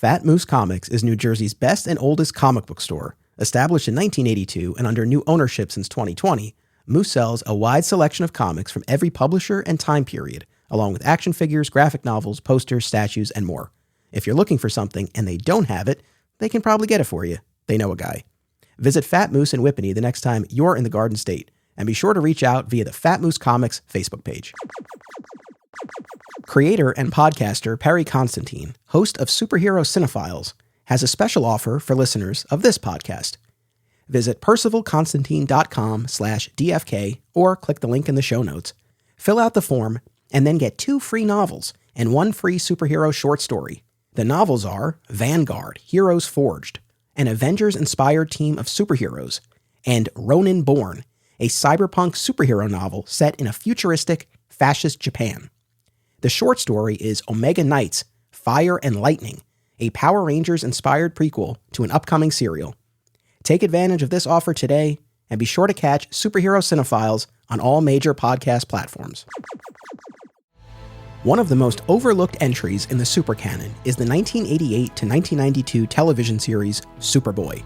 Fat Moose Comics is New Jersey's best and oldest comic book store. Established in 1982 and under new ownership since 2020, Moose sells a wide selection of comics from every publisher and time period, along with action figures, graphic novels, posters, statues, and more. If you're looking for something and they don't have it, they can probably get it for you. They know a guy. Visit Fat Moose in Whippany the next time you're in the Garden State, and be sure to reach out via the Fat Moose Comics Facebook page. Creator and podcaster Perry Constantine, host of Superhero Cinephiles, has a special offer for listeners of this podcast. Visit percivalconstantine.com/DFK or click the link in the show notes. Fill out the form and then get 2 free novels and 1 free superhero short story. The novels are Vanguard, Heroes Forged, an Avengers-inspired team of superheroes, and Ronin Born, a cyberpunk superhero novel set in a futuristic, fascist Japan. The short story is Omega Knights, Fire and Lightning, a Power Rangers-inspired prequel to an upcoming serial. Take advantage of this offer today, and be sure to catch Superhero Cinephiles on all major podcast platforms. One of the most overlooked entries in the supercanon is the 1988 to 1992 television series Superboy.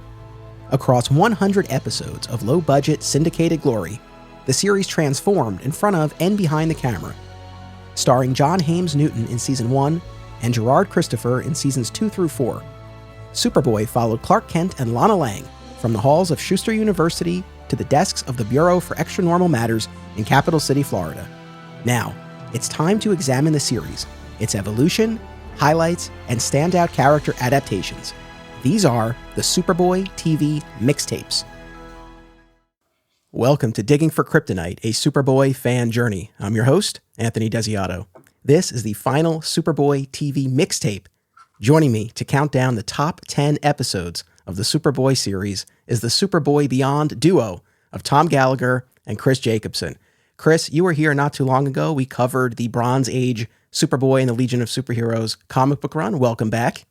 Across 100 episodes of low-budget syndicated glory, the series transformed in front of and behind the camera. Starring John Hames Newton in Season 1 and Gerard Christopher in Seasons 2 through 4, Superboy followed Clark Kent and Lana Lang from the halls of Schuster University to the desks of the Bureau for Extranormal Matters in Capital City, Florida. Now, it's time to examine the series, its evolution, highlights, and standout character adaptations. These are the Superboy TV Mixtapes. Welcome to Digging for Kryptonite, a Superboy fan journey. I'm your host, Anthony Desiato. This is the final Superboy TV mixtape. Joining me to count down the top 10 episodes of the Superboy series is the Superboy Beyond duo of Tom Gallagher and Chris Jacobson. Chris, you were here not too long ago. We covered the Bronze Age Superboy and the Legion of Superheroes comic book run. Welcome back.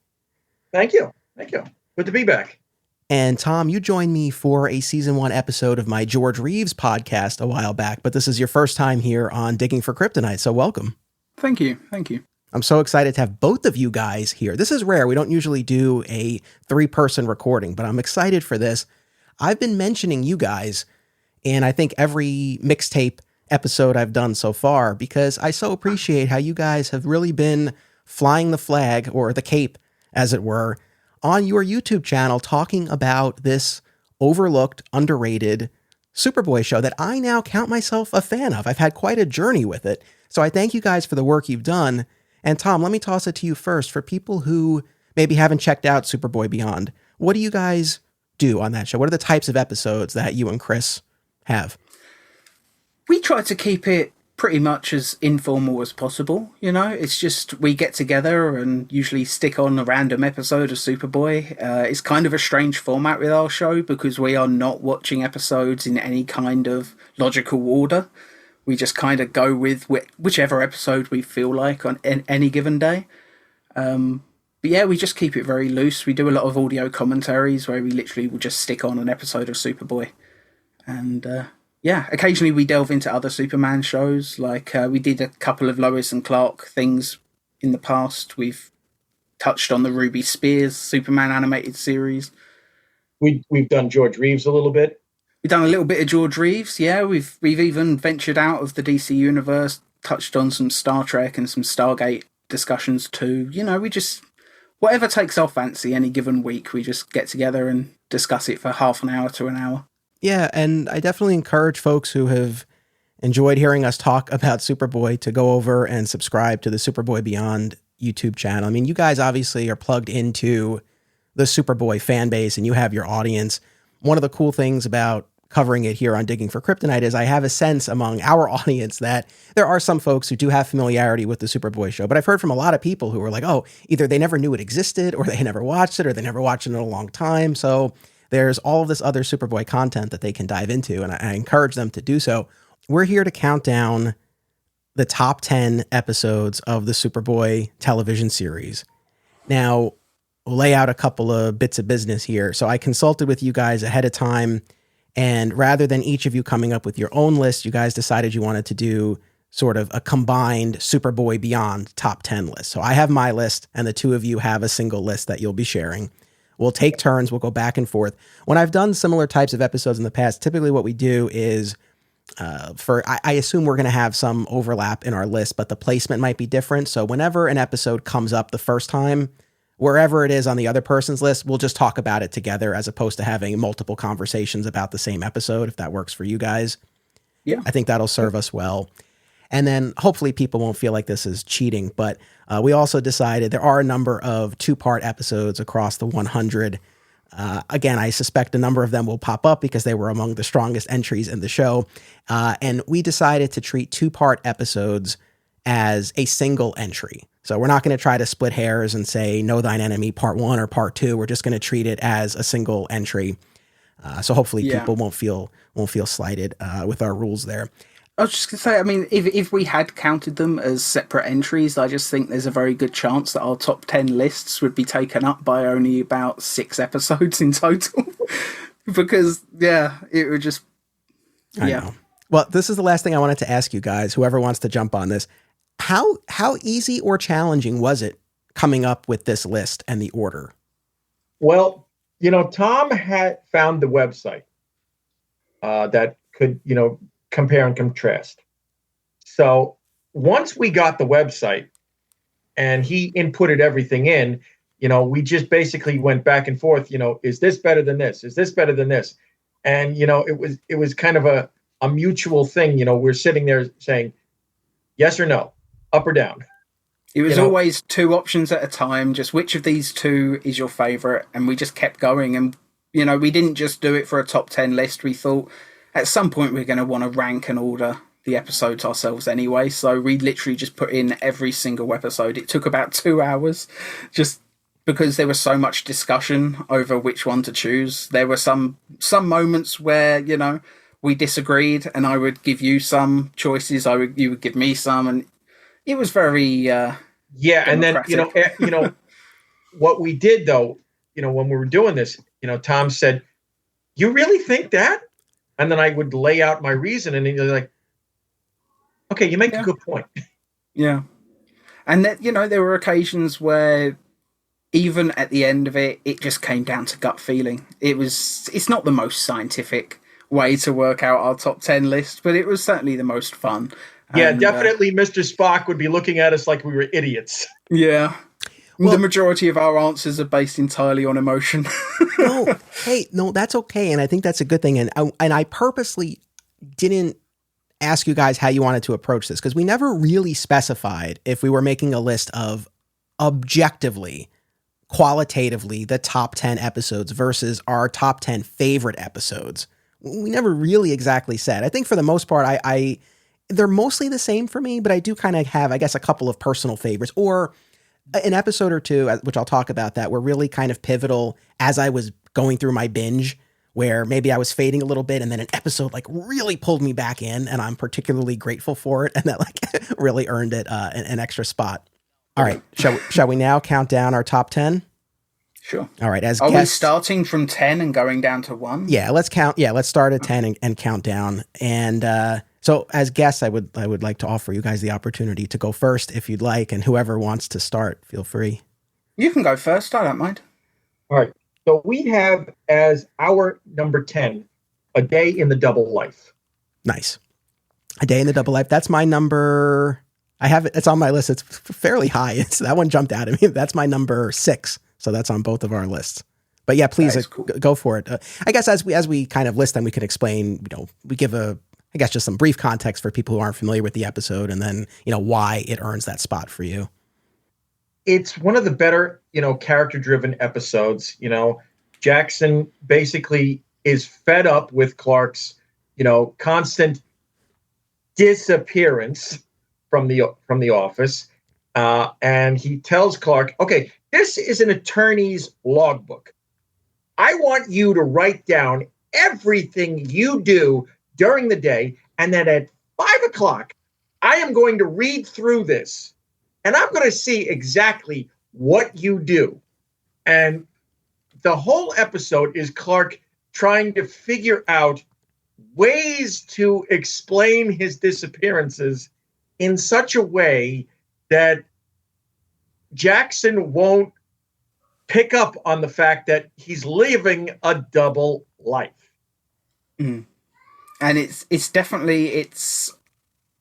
Thank you. Good to be back. And Tom, you joined me for a season 1 episode of my George Reeves podcast a while back, but this is your first time here on Digging for Kryptonite, so welcome. Thank you. I'm so excited to have both of you guys here. This is rare. We don't usually do a 3-person recording, but I'm excited for this. I've been mentioning you guys in I think every mixtape episode I've done so far because I so appreciate how you guys have really been flying the flag, or the cape, as it were, on your YouTube channel talking about this overlooked, underrated Superboy show that I now count myself a fan of. I've had quite a journey with it. So I thank you guys for the work you've done. And Tom, let me toss it to you first. For people who maybe haven't checked out Superboy Beyond, what do you guys do on that show? What are the types of episodes that you and Chris have? We try to keep it pretty much as informal as possible, you know? It's just we get together and usually stick on a random episode of Superboy. It's kind of a strange format with our show because we are not watching episodes in any kind of logical order. We just kind of go with whichever episode we feel like on any given day. But yeah, we just keep it very loose. We do a lot of audio commentaries where we literally will just stick on an episode of Superboy. And yeah, occasionally we delve into other Superman shows. Like we did a couple of Lois and Clark things in the past. We've touched on the Ruby Spears Superman animated series. We've done George Reeves a little bit. We've done a little bit of George Reeves, yeah. We've even ventured out of the DC universe, touched on some Star Trek and some Stargate discussions too. You know, we just, whatever takes our fancy any given week, we just get together and discuss it for half an hour to an hour. Yeah, and I definitely encourage folks who have enjoyed hearing us talk about Superboy to go over and subscribe to the Superboy Beyond YouTube channel. I mean, you guys obviously are plugged into the Superboy fan base and you have your audience. One of the cool things about covering it here on Digging for Kryptonite is I have a sense among our audience that there are some folks who do have familiarity with the Superboy show, but I've heard from a lot of people who are like, oh, either they never knew it existed or they never watched it or they never watched it in a long time. So there's all of this other Superboy content that they can dive into, and I encourage them to do so. We're here to count down the top 10 episodes of the Superboy television series. Now, we'll lay out a couple of bits of business here. So I consulted with you guys ahead of time, and rather than each of you coming up with your own list, you guys decided you wanted to do sort of a combined Superboy Beyond top 10 list. So I have my list, and the two of you have a single list that you'll be sharing. We'll take turns. We'll go back and forth. When I've done similar types of episodes in the past, typically what we do is I assume we're going to have some overlap in our list, but the placement might be different. So whenever an episode comes up the first time, wherever it is on the other person's list, we'll just talk about it together as opposed to having multiple conversations about the same episode, if that works for you guys. Yeah. I think that'll serve us well. And then hopefully people won't feel like this is cheating, but we also decided there are a number of 2-part episodes across the 100. Again, I suspect a number of them will pop up because they were among the strongest entries in the show. And we decided to treat 2-part episodes as a single entry. So we're not going to try to split hairs and say Know Thine Enemy Part 1 or Part 2. We're just going to treat it as a single entry. So hopefully people won't feel slighted with our rules there. I was just going to say, I mean, if we had counted them as separate entries, I just think there's a very good chance that our top 10 lists would be taken up by only about 6 episodes in total. Because, it would just... I know. Well, this is the last thing I wanted to ask you guys, whoever wants to jump on this. How easy or challenging was it coming up with this list and the order? Well, Tom had found the website that could, compare and contrast. So once we got the website and he inputted everything in, we just basically went back and forth, is this better than this? Is this better than this? And, it was kind of a mutual thing. We're sitting there saying, yes or no, up or down. It was always 2 options at a time, just which of these 2 is your favorite. And we just kept going. And, we didn't just do it for a top 10 list. We thought, at some point, we're going to want to rank and order the episodes ourselves anyway. So we literally just put in every single episode. It took about 2 hours just because there was so much discussion over which one to choose. There were some moments where, we disagreed and I would give you some choices. You would give me some. And it was very and then, what we did, though, when we were doing this, Tom said, you really think that? And then I would lay out my reason, and he's like, okay, you make a good point. Yeah. And that, there were occasions where even at the end of it, it just came down to gut feeling. It's not the most scientific way to work out our top 10 list, but it was certainly the most fun. Yeah, and, definitely Mr. Spock would be looking at us like we were idiots. Yeah. Well, the majority of our answers are based entirely on emotion. No, that's okay. And I think that's a good thing. And I purposely didn't ask you guys how you wanted to approach this because we never really specified if we were making a list of objectively, qualitatively, the top 10 episodes versus our top 10 favorite episodes. We never really exactly said. I think for the most part, they're mostly the same for me, but I do kind of have, I guess, a couple of personal favorites or an episode or two, which I'll talk about, that were really kind of pivotal as I was going through my binge, where maybe I was fading a little bit and then an episode like really pulled me back in, and I'm particularly grateful for it, and that like really earned it an extra spot. All right, shall we now count down our top 10? Sure. All right. Are we starting from 10 and going down to 1? Yeah, let's count. Yeah, let's start at 10 and count down. And so as guests, I would like to offer you guys the opportunity to go first if you'd like, and whoever wants to start, feel free. You can go first. I don't mind. All right. So we have as our number 10, A Day in the Double Life. Nice. A Day in the Double Life. That's my number. I have it. It's on my list. It's fairly high. That one jumped out at me. That's my number 6. So that's on both of our lists. But yeah, please cool. Go for it. I guess as we kind of list them, we could explain, we give I guess just some brief context for people who aren't familiar with the episode, and then, why it earns that spot for you. It's one of the better, character-driven episodes. Jackson basically is fed up with Clark's, constant disappearance from the office. And he tells Clark, okay, this is an attorney's logbook. I want you to write down everything you do during the day, and then at 5:00, I am going to read through this, and I'm going to see exactly what you do. And the whole episode is Clark trying to figure out ways to explain his disappearances in such a way that Jackson won't pick up on the fact that he's living a double life. And it's definitely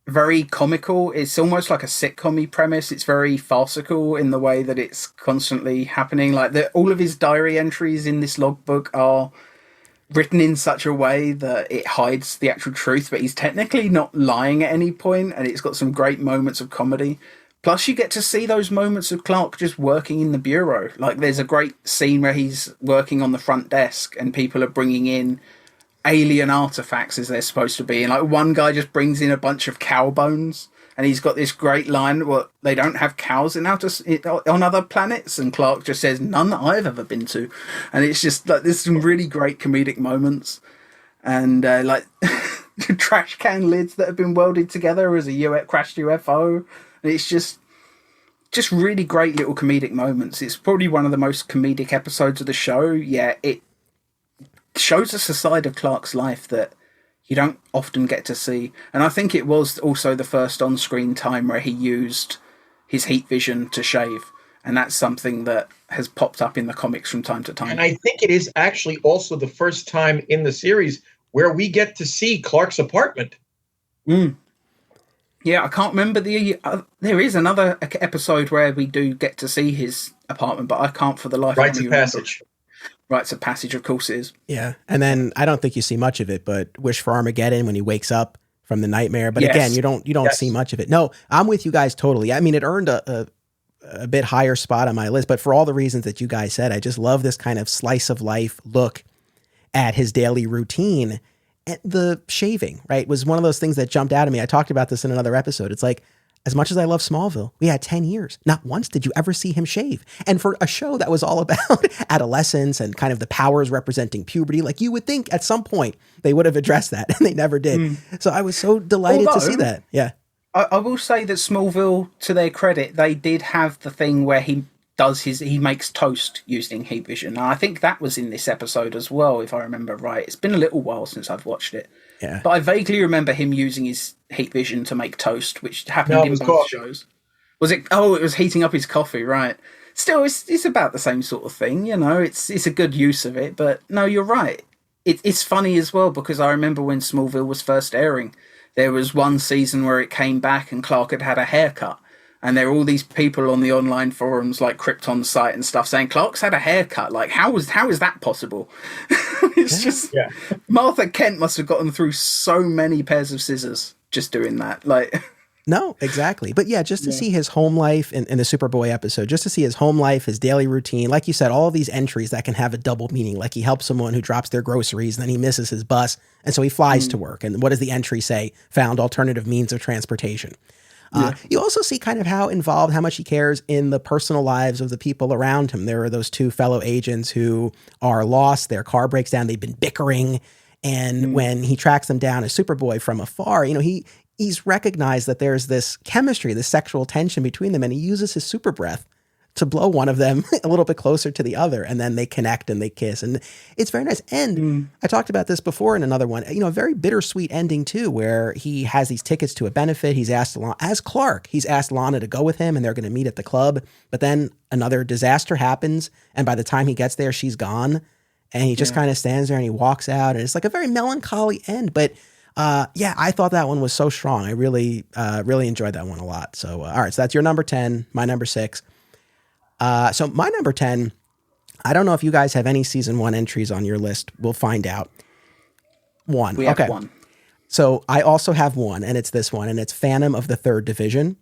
very comical. It's almost like a sitcom-y premise. It's very farcical in the way that it's constantly happening. Like all of his diary entries in this logbook are written in such a way that it hides the actual truth, but he's technically not lying at any point, and it's got some great moments of comedy. Plus, you get to see those moments of Clark just working in the bureau. Like, there's a great scene where he's working on the front desk and people are bringing in alien artifacts as they're supposed to be. And, like, one guy just brings in a bunch of cow bones, and he's got this great line, well, they don't have cows on other planets. And Clark just says, none that I've ever been to. And it's just, like, there's some really great comedic moments. And, like, trash can lids that have been welded together as a crashed UFO. It's just really great little comedic moments. It's probably one of the most comedic episodes of the show. Yeah, it shows us a side of Clark's life that you don't often get to see. And I think it was also the first on-screen time where he used his heat vision to shave. And that's something that has popped up in the comics from time to time. And I think it is actually also the first time in the series where we get to see Clark's apartment. Yeah, I can't remember there is another episode where we do get to see his apartment, but I can't for the life of me Rites of Passage. Rites of Passage, of course it is. Yeah, and then I don't think you see much of it, but Wish for Armageddon when he wakes up from the nightmare. But again, you don't see much of it. No, I'm with you guys totally. I mean, it earned a bit higher spot on my list, but for all the reasons that you guys said, I just love this kind of slice of life look at his daily routine. And the shaving, right, was one of those things that jumped out at me. I talked about this in another episode. It's like, as much as I love Smallville, we had 10 years. Not once did you ever see him shave. And for a show that was all about adolescence and kind of the powers representing puberty, like you would think at some point they would have addressed that, and they never did. So I was so delighted to see that. Yeah. I will say that Smallville, to their credit, they did have the thing where he makes toast using heat vision. And I think that was in this episode as well, if I remember right. It's been a little while since I've watched it. Yeah. But I vaguely remember him using his heat vision to make toast, which happened in both shows. Was it? Oh, it was heating up his coffee, right. Still, it's about the same sort of thing, you know. It's a good use of it, but no, you're right. It's funny as well, because I remember when Smallville was first airing, there was one season where it came back and Clark had a haircut. And there are all these people on the online forums like Krypton's site and stuff saying Clark's had a haircut. Like, how is that possible? Martha Kent must have gotten through so many pairs of scissors just doing that. Like, no, exactly. But yeah, just to see his home life in the Superboy episode, just to see his home life, his daily routine, like you said, all of these entries that can have a double meaning. Like he helps someone who drops their groceries and then he misses his bus. And so he flies to work. And what does the entry say? Found alternative means of transportation. You also see kind of how involved, how much he cares in the personal lives of the people around him. There are those two fellow agents who are lost. Their car breaks down. They've been bickering. And when he tracks them down as Superboy from afar, you know, he's recognized that there's this chemistry, this sexual tension between them. And he uses his super breath to blow one of them a little bit closer to the other. And then they connect and they kiss. And it's very nice. And I talked about this before in another one, you know, a very bittersweet ending too, where he has these tickets to a benefit. He's asked, as Clark, he's asked Lana to go with him and they're going to meet at the club. But then another disaster happens. And by the time he gets there, she's gone. And he just kind of stands there and he walks out. And it's like a very melancholy end. But I thought that one was so strong. I really enjoyed that one a lot. So, all right. So that's your number 10, my number 6. So my number 10, I don't know if you guys have any season 1 entries on your list. We'll find out. We have one. So I also have one, and it's this one, and it's Phantom of the Third Division.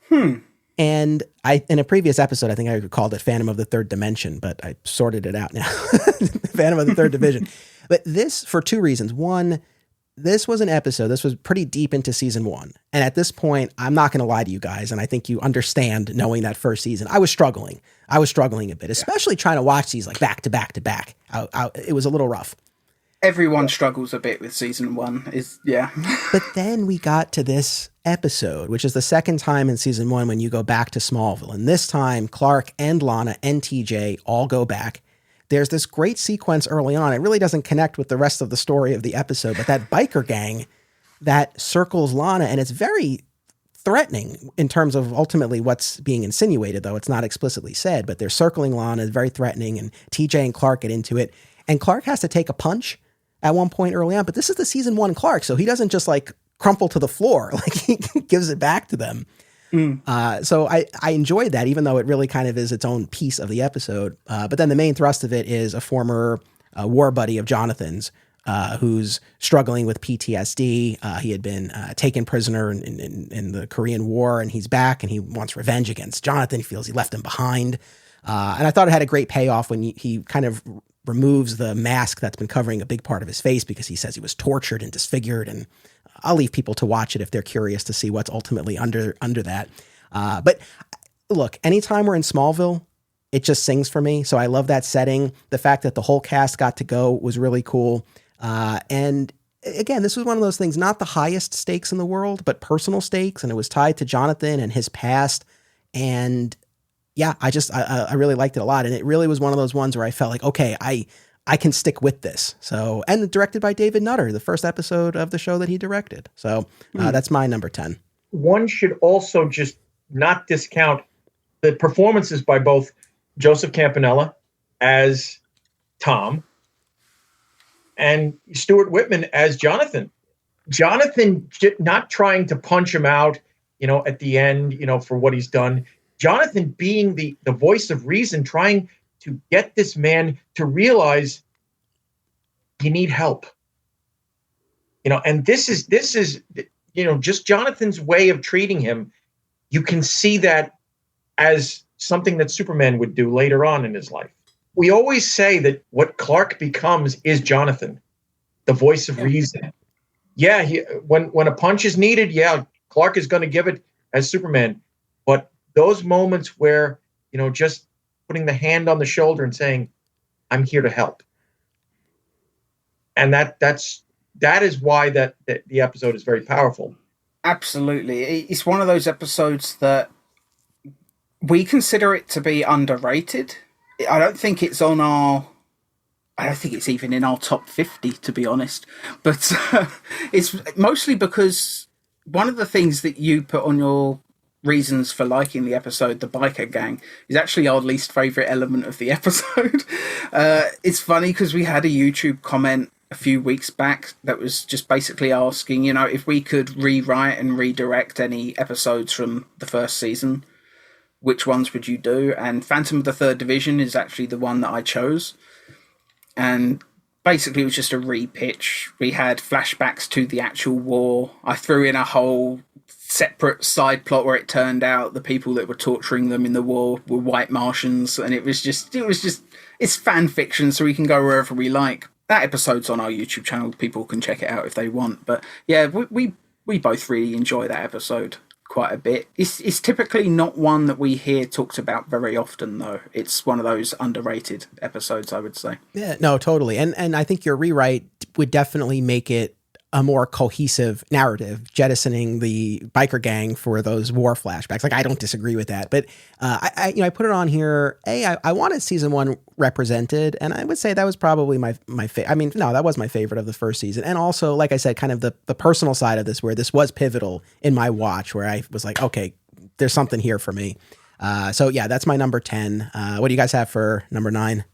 And in a previous episode, I think I called it Phantom of the Third Dimension, but I sorted it out now. Phantom of the Third Division. But this, for two reasons. One, this was an episode, this was pretty deep into season 1. And at this point, I'm not going to lie to you guys, and I think you understand knowing that first season. I was struggling a bit, especially trying to watch these like back to back to back. It was a little rough. Everyone struggles a bit with season 1. But then we got to this episode, which is the second time in season 1 when you go back to Smallville. And this time, Clark and Lana and TJ all go back. There's this great sequence early on. It really doesn't connect with the rest of the story of the episode, but that biker gang that circles Lana, and it's very threatening in terms of ultimately what's being insinuated, though it's not explicitly said, but they're circling Lana, very threatening, and TJ and Clark get into it. And Clark has to take a punch at one point early on, but this is the season 1 Clark, so he doesn't just like crumple to the floor, like he gives it back to them. So I enjoyed that, even though it really kind of is its own piece of the episode. But then the main thrust of it is a former war buddy of Jonathan's, who's struggling with PTSD. He had been taken prisoner in the Korean War, and he's back, and he wants revenge against Jonathan. He feels he left him behind. And I thought it had a great payoff when he kind of removes the mask that's been covering a big part of his face, because he says he was tortured and disfigured. And I'll leave people to watch it if they're curious to see what's ultimately under that. But look, anytime we're in Smallville, it just sings for me. So I love that setting. The fact that the whole cast got to go was really cool. And again, this was one of those things, not the highest stakes in the world, but personal stakes. And it was tied to Jonathan and his past. And yeah, I really liked it a lot. And it really was one of those ones where I felt like, okay, I can stick with this. So, and directed by David Nutter, the first episode of the show that he directed. So that's my number 10. One should also just not discount the performances by both Joseph Campanella as Tom and Stuart Whitman as Jonathan. Jonathan not trying to punch him out, at the end, for what he's done. Jonathan being the voice of reason, trying to get this man to realize you need help. And this is just Jonathan's way of treating him. You can see that as something that Superman would do later on in his life. We always say that what Clark becomes is Jonathan, the voice of reason. Yeah, when a punch is needed, Clark is going to give it as Superman. But those moments where, just putting the hand on the shoulder and saying, I'm here to help. And that is why the episode is very powerful. Absolutely. It's one of those episodes that we consider it to be underrated. I don't think it's even in our top 50, to be honest. But it's mostly because one of the things that you put on your reasons for liking the episode, the biker gang, is actually our least favourite element of the episode. It's funny because we had a YouTube comment a few weeks back that was just basically asking, if we could rewrite and redirect any episodes from the first season, which ones would you do? And Phantom of the Third Division is actually the one that I chose. And basically it was just a repitch. We had flashbacks to the actual war. I threw in a whole separate side plot where it turned out the people that were torturing them in the war were white Martians, and it was just it's fan fiction, so we can go wherever we like. That episode's on our YouTube channel. People can check it out if they want. But yeah, we both really enjoy that episode quite a bit. It's typically not one that we hear talked about very often, though. It's one of those underrated episodes, I would say. Yeah, no, totally. And I think your rewrite would definitely make it a more cohesive narrative, jettisoning the biker gang for those war flashbacks. Like, I don't disagree with that, but I put it on here. I wanted season 1 represented, and I would say that was probably my favorite. I mean, no, that was my favorite of the first season. And also, like I said, kind of the personal side of this, where this was pivotal in my watch, where I was like, okay, there's something here for me. So yeah, that's my number 10. What do you guys have for number 9?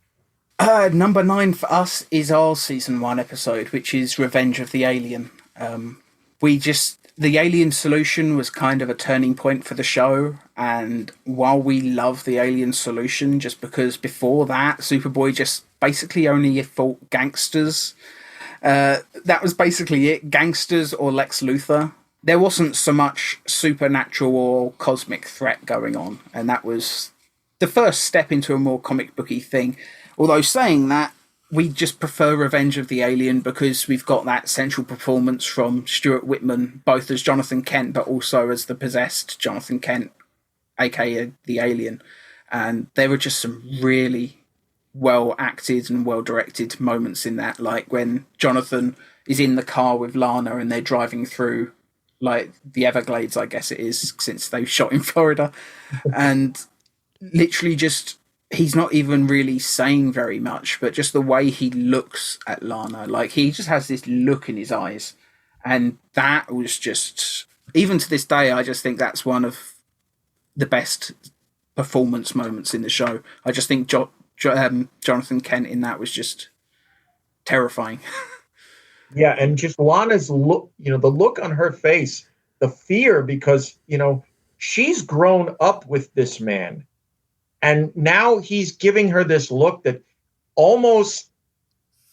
Number 9 for us is our season 1 episode, which is Revenge of the Alien. The Alien solution was kind of a turning point for the show, and while we love the Alien solution, just because before that, Superboy just basically only fought gangsters. That was basically it, gangsters or Lex Luthor. There wasn't so much supernatural or cosmic threat going on, and that was the first step into a more comic booky thing. Although saying that, we just prefer Revenge of the Alien because we've got that central performance from Stuart Whitman, both as Jonathan Kent, but also as the possessed Jonathan Kent, aka the Alien. And there were just some really well acted and well directed moments in that, like when Jonathan is in the car with Lana and they're driving through like the Everglades, I guess it is, since they shot in Florida. And literally just, he's not even really saying very much, but just the way he looks at Lana, like he just has this look in his eyes. And that was just even to this day, I just think that's one of the best performance moments in the show. I just think Jonathan Kent in that was just terrifying. Yeah, and just Lana's look, the look on her face, the fear, because, she's grown up with this man. And now he's giving her this look that almost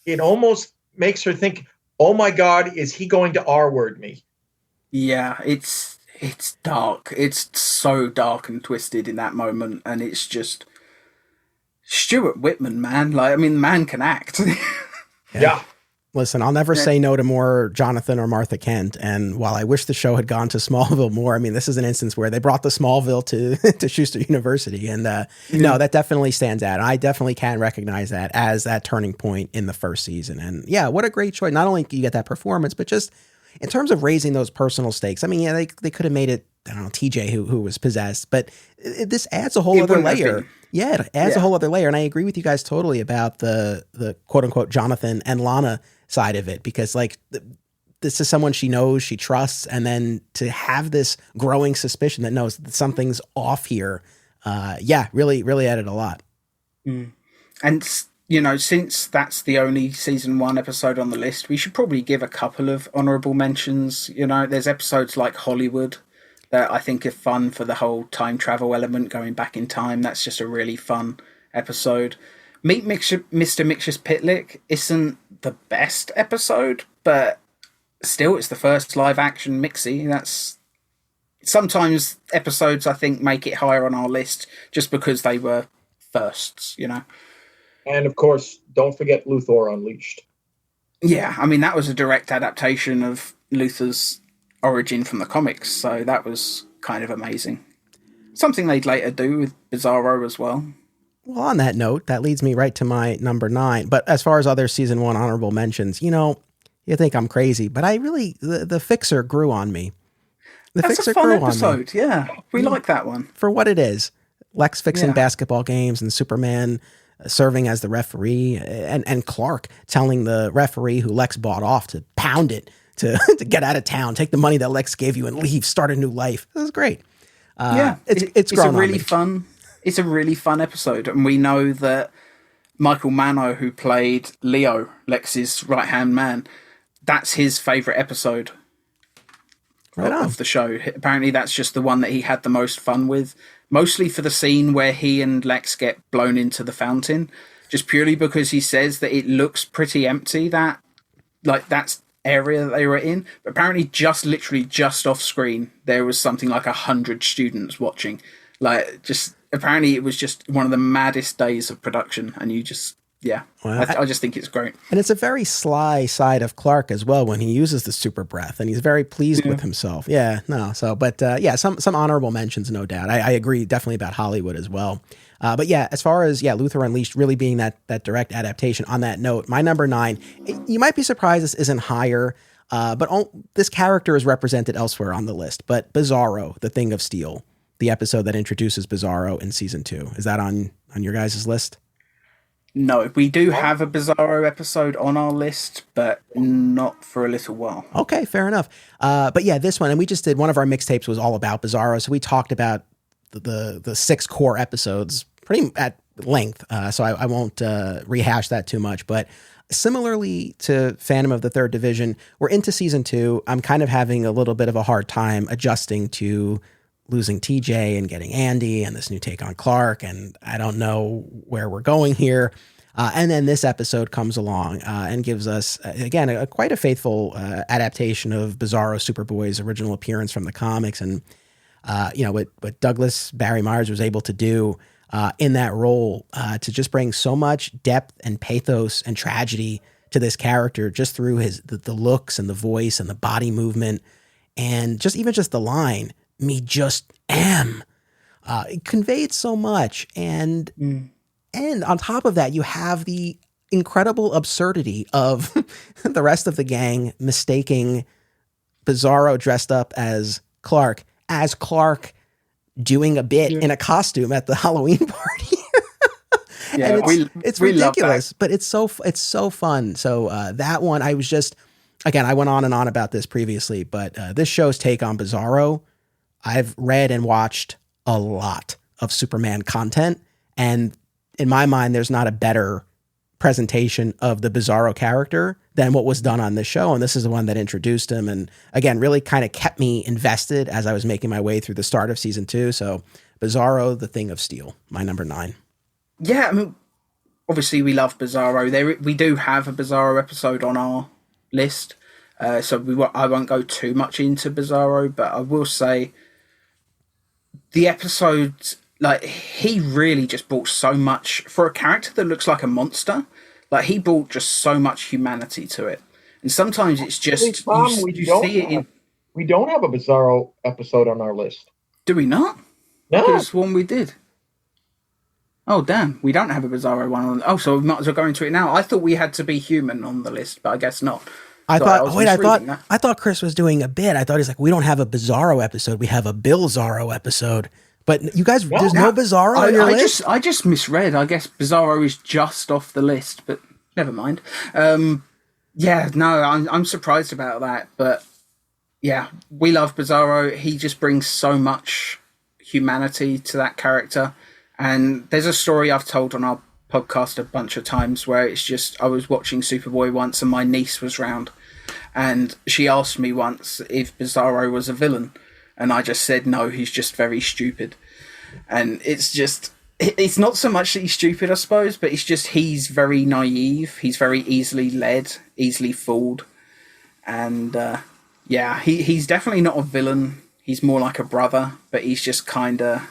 makes her think, oh my God, is he going to R-word me? Yeah, it's dark. It's so dark and twisted in that moment. And it's just Stuart Whitman, man. Like, I mean, the man can act. Yeah. Listen, I'll never say no to more Jonathan or Martha Kent. And while I wish the show had gone to Smallville more, I mean, this is an instance where they brought the Smallville to Schuster University. And no, that definitely stands out. I definitely can recognize that as that turning point in the first season. And yeah, what a great choice. Not only do you get that performance, but just in terms of raising those personal stakes. I mean, yeah, they could have made it, I don't know, TJ who was possessed, but this adds a whole other layer. Yeah, it adds a whole other layer. And I agree with you guys totally about the quote unquote Jonathan and Lana side of it, because like this is someone she knows, she trusts, and then to have this growing suspicion that knows that something's off here, really added a lot. And since that's the only season 1 episode on the list, we should probably give a couple of honorable mentions. There's episodes like Hollywood that I think are fun for the whole time travel element, going back in time. That's just a really fun episode. Meet Mr. Mixus Pitlick isn't the best episode, but still, it's the first live action Mixie. That's sometimes episodes I think make it higher on our list just because they were firsts, And of course, don't forget Luthor Unleashed. Yeah, I mean, that was a direct adaptation of Luthor's origin from the comics, so that was kind of amazing. Something they'd later do with Bizarro as well. Well, on that note, that leads me right to my number 9. But as far as other season 1 honorable mentions, you think I'm crazy, but I really, the Fixer grew on me. That's Fixer a fun grew episode, yeah. We like that one. For what it is. Lex fixing basketball games and Superman serving as the referee, and Clark telling the referee who Lex bought off to pound it, to get out of town, take the money that Lex gave you and leave, start a new life. This is great. It's grown on me. It's a really fun episode, and we know that Michael Mano, who played Leo, Lex's right-hand man, that's his favourite episode of the show. Apparently that's just the one that he had the most fun with, mostly for the scene where he and Lex get blown into the fountain, just purely because he says that it looks pretty empty, that's area that they were in. But apparently literally just off screen, there was something like 100 students watching. Apparently it was just one of the maddest days of production, and you just, I just think it's great. And it's a very sly side of Clark as well when he uses the super breath, and he's very pleased with himself. Some honorable mentions, no doubt. I agree definitely about Hollywood as well. But as far as Luthor Unleashed really being that direct adaptation, on that note, my number 9, you might be surprised this isn't higher, but this character is represented elsewhere on the list. But Bizarro, the Thing of Steel, the episode that introduces Bizarro in season 2, is that on your guys' list? No, we do have a Bizarro episode on our list, but not for a little while. Okay, fair enough. But this one, and we just did, one of our mixtapes was all about Bizarro, so we talked about the 6 core episodes pretty at length, so I won't rehash that too much. But similarly to Phantom of the Third Division, we're into season 2. I'm kind of having a little bit of a hard time adjusting to losing TJ and getting Andy and this new take on Clark, and I don't know where we're going here. And then this episode comes along and gives us, again, quite a faithful adaptation of Bizarro Superboy's original appearance from the comics. And, what Douglas Barry Myers was able to do in that role to just bring so much depth and pathos and tragedy to this character, just through the looks and the voice and the body movement, and just the line, "Me just am." It conveyed so much. And on top of that, you have the incredible absurdity of the rest of the gang mistaking Bizarro dressed up as Clark doing a bit in a costume at the Halloween party. And it's ridiculous, but it's so fun. So that one, I was just, again, I went on and on about this previously, but this show's take on Bizarro, I've read and watched a lot of Superman content, and in my mind, there's not a better presentation of the Bizarro character than what was done on this show. And this is the one that introduced him. And again, really kind of kept me invested as I was making my way through the start of season 2. So Bizarro, the Thing of Steel, my number 9. Yeah, I mean, obviously we love Bizarro. We do have a Bizarro episode on our list. So I won't go too much into Bizarro, but I will say the episodes, like, he really just brought so much for a character that looks like a monster. Like, he brought just so much humanity to it. And sometimes it's just Tom, we don't have a Bizarro episode on our list. Do we not? No. There's one we did. Oh, damn. We don't have a Bizarro one on. Oh, so we might as well go into it now. I thought we had to be human on the list, but I guess not. I thought Chris was doing a bit. I thought he's like, we don't have a Bizarro episode. We have a Bill Zorro episode. But you guys, there's no Bizarro on your list? I just misread. I guess Bizarro is just off the list, but never mind. I'm surprised about that. But yeah, we love Bizarro. He just brings so much humanity to that character. And there's a story I've told on our podcast a bunch of times where it's just, I was watching Superboy once and my niece was round. And she asked me once if Bizarro was a villain. And I just said, no, he's just very stupid. And it's not so much that he's stupid, I suppose, but it's just he's very naive. He's very easily led, easily fooled. And he's definitely not a villain. He's more like a brother, but he's just kind of...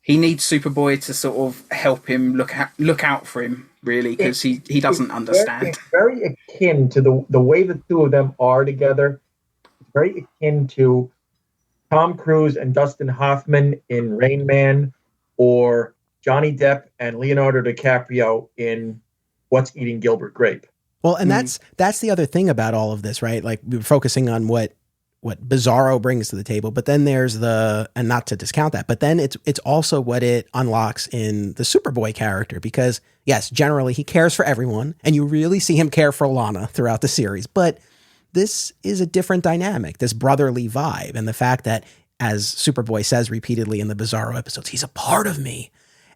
He needs Superboy to sort of help him look out for him, really, because he doesn't understand. It's very akin to the way the two of them are together. It's very akin to Tom Cruise and Dustin Hoffman in Rain Man, or Johnny Depp and Leonardo DiCaprio in What's Eating Gilbert Grape. Well, and that's the other thing about all of this, right? Like, we're focusing on what Bizarro brings to the table, but then there's and not to discount that, but then it's also what it unlocks in the Superboy character, because yes, generally he cares for everyone, and you really see him care for Lana throughout the series, but this is a different dynamic, this brotherly vibe, and the fact that, as Superboy says repeatedly in the Bizarro episodes, he's a part of me,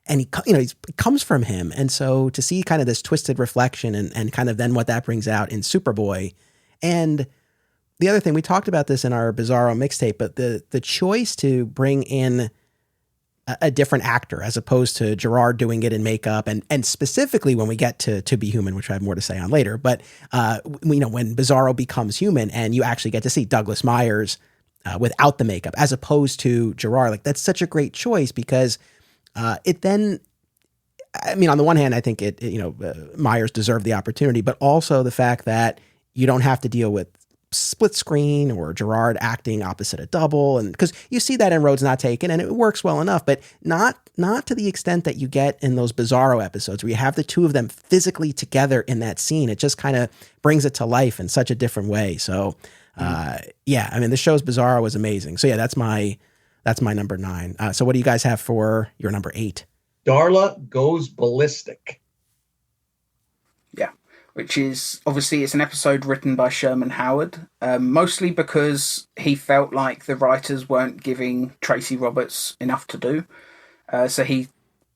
and it comes from him. And so to see kind of this twisted reflection and kind of then what that brings out in Superboy. And the other thing, we talked about this in our Bizarro mixtape, but the choice to bring in a different actor as opposed to Gerard doing it in makeup, and specifically when we get to Be Human, which I have more to say on later, but when Bizarro becomes human and you actually get to see Douglas Myers without the makeup as opposed to Gerard, like, that's such a great choice, because it then, I mean, on the one hand, I think Myers deserved the opportunity, but also the fact that you don't have to deal with split screen or Gerard acting opposite a double, and because you see that in Roads Not Taken and it works well enough, but not to the extent that you get in those Bizarro episodes where you have the two of them physically together in that scene. It just kind of brings it to life in such a different way. So I mean, the show's Bizarro was amazing. So yeah, that's my number 9. So what do you guys have for your number 8? Darla Goes Ballistic. Yeah. Which is, obviously, it's an episode written by Sherman Howard, mostly because he felt like the writers weren't giving Tracy Roberts enough to do. So he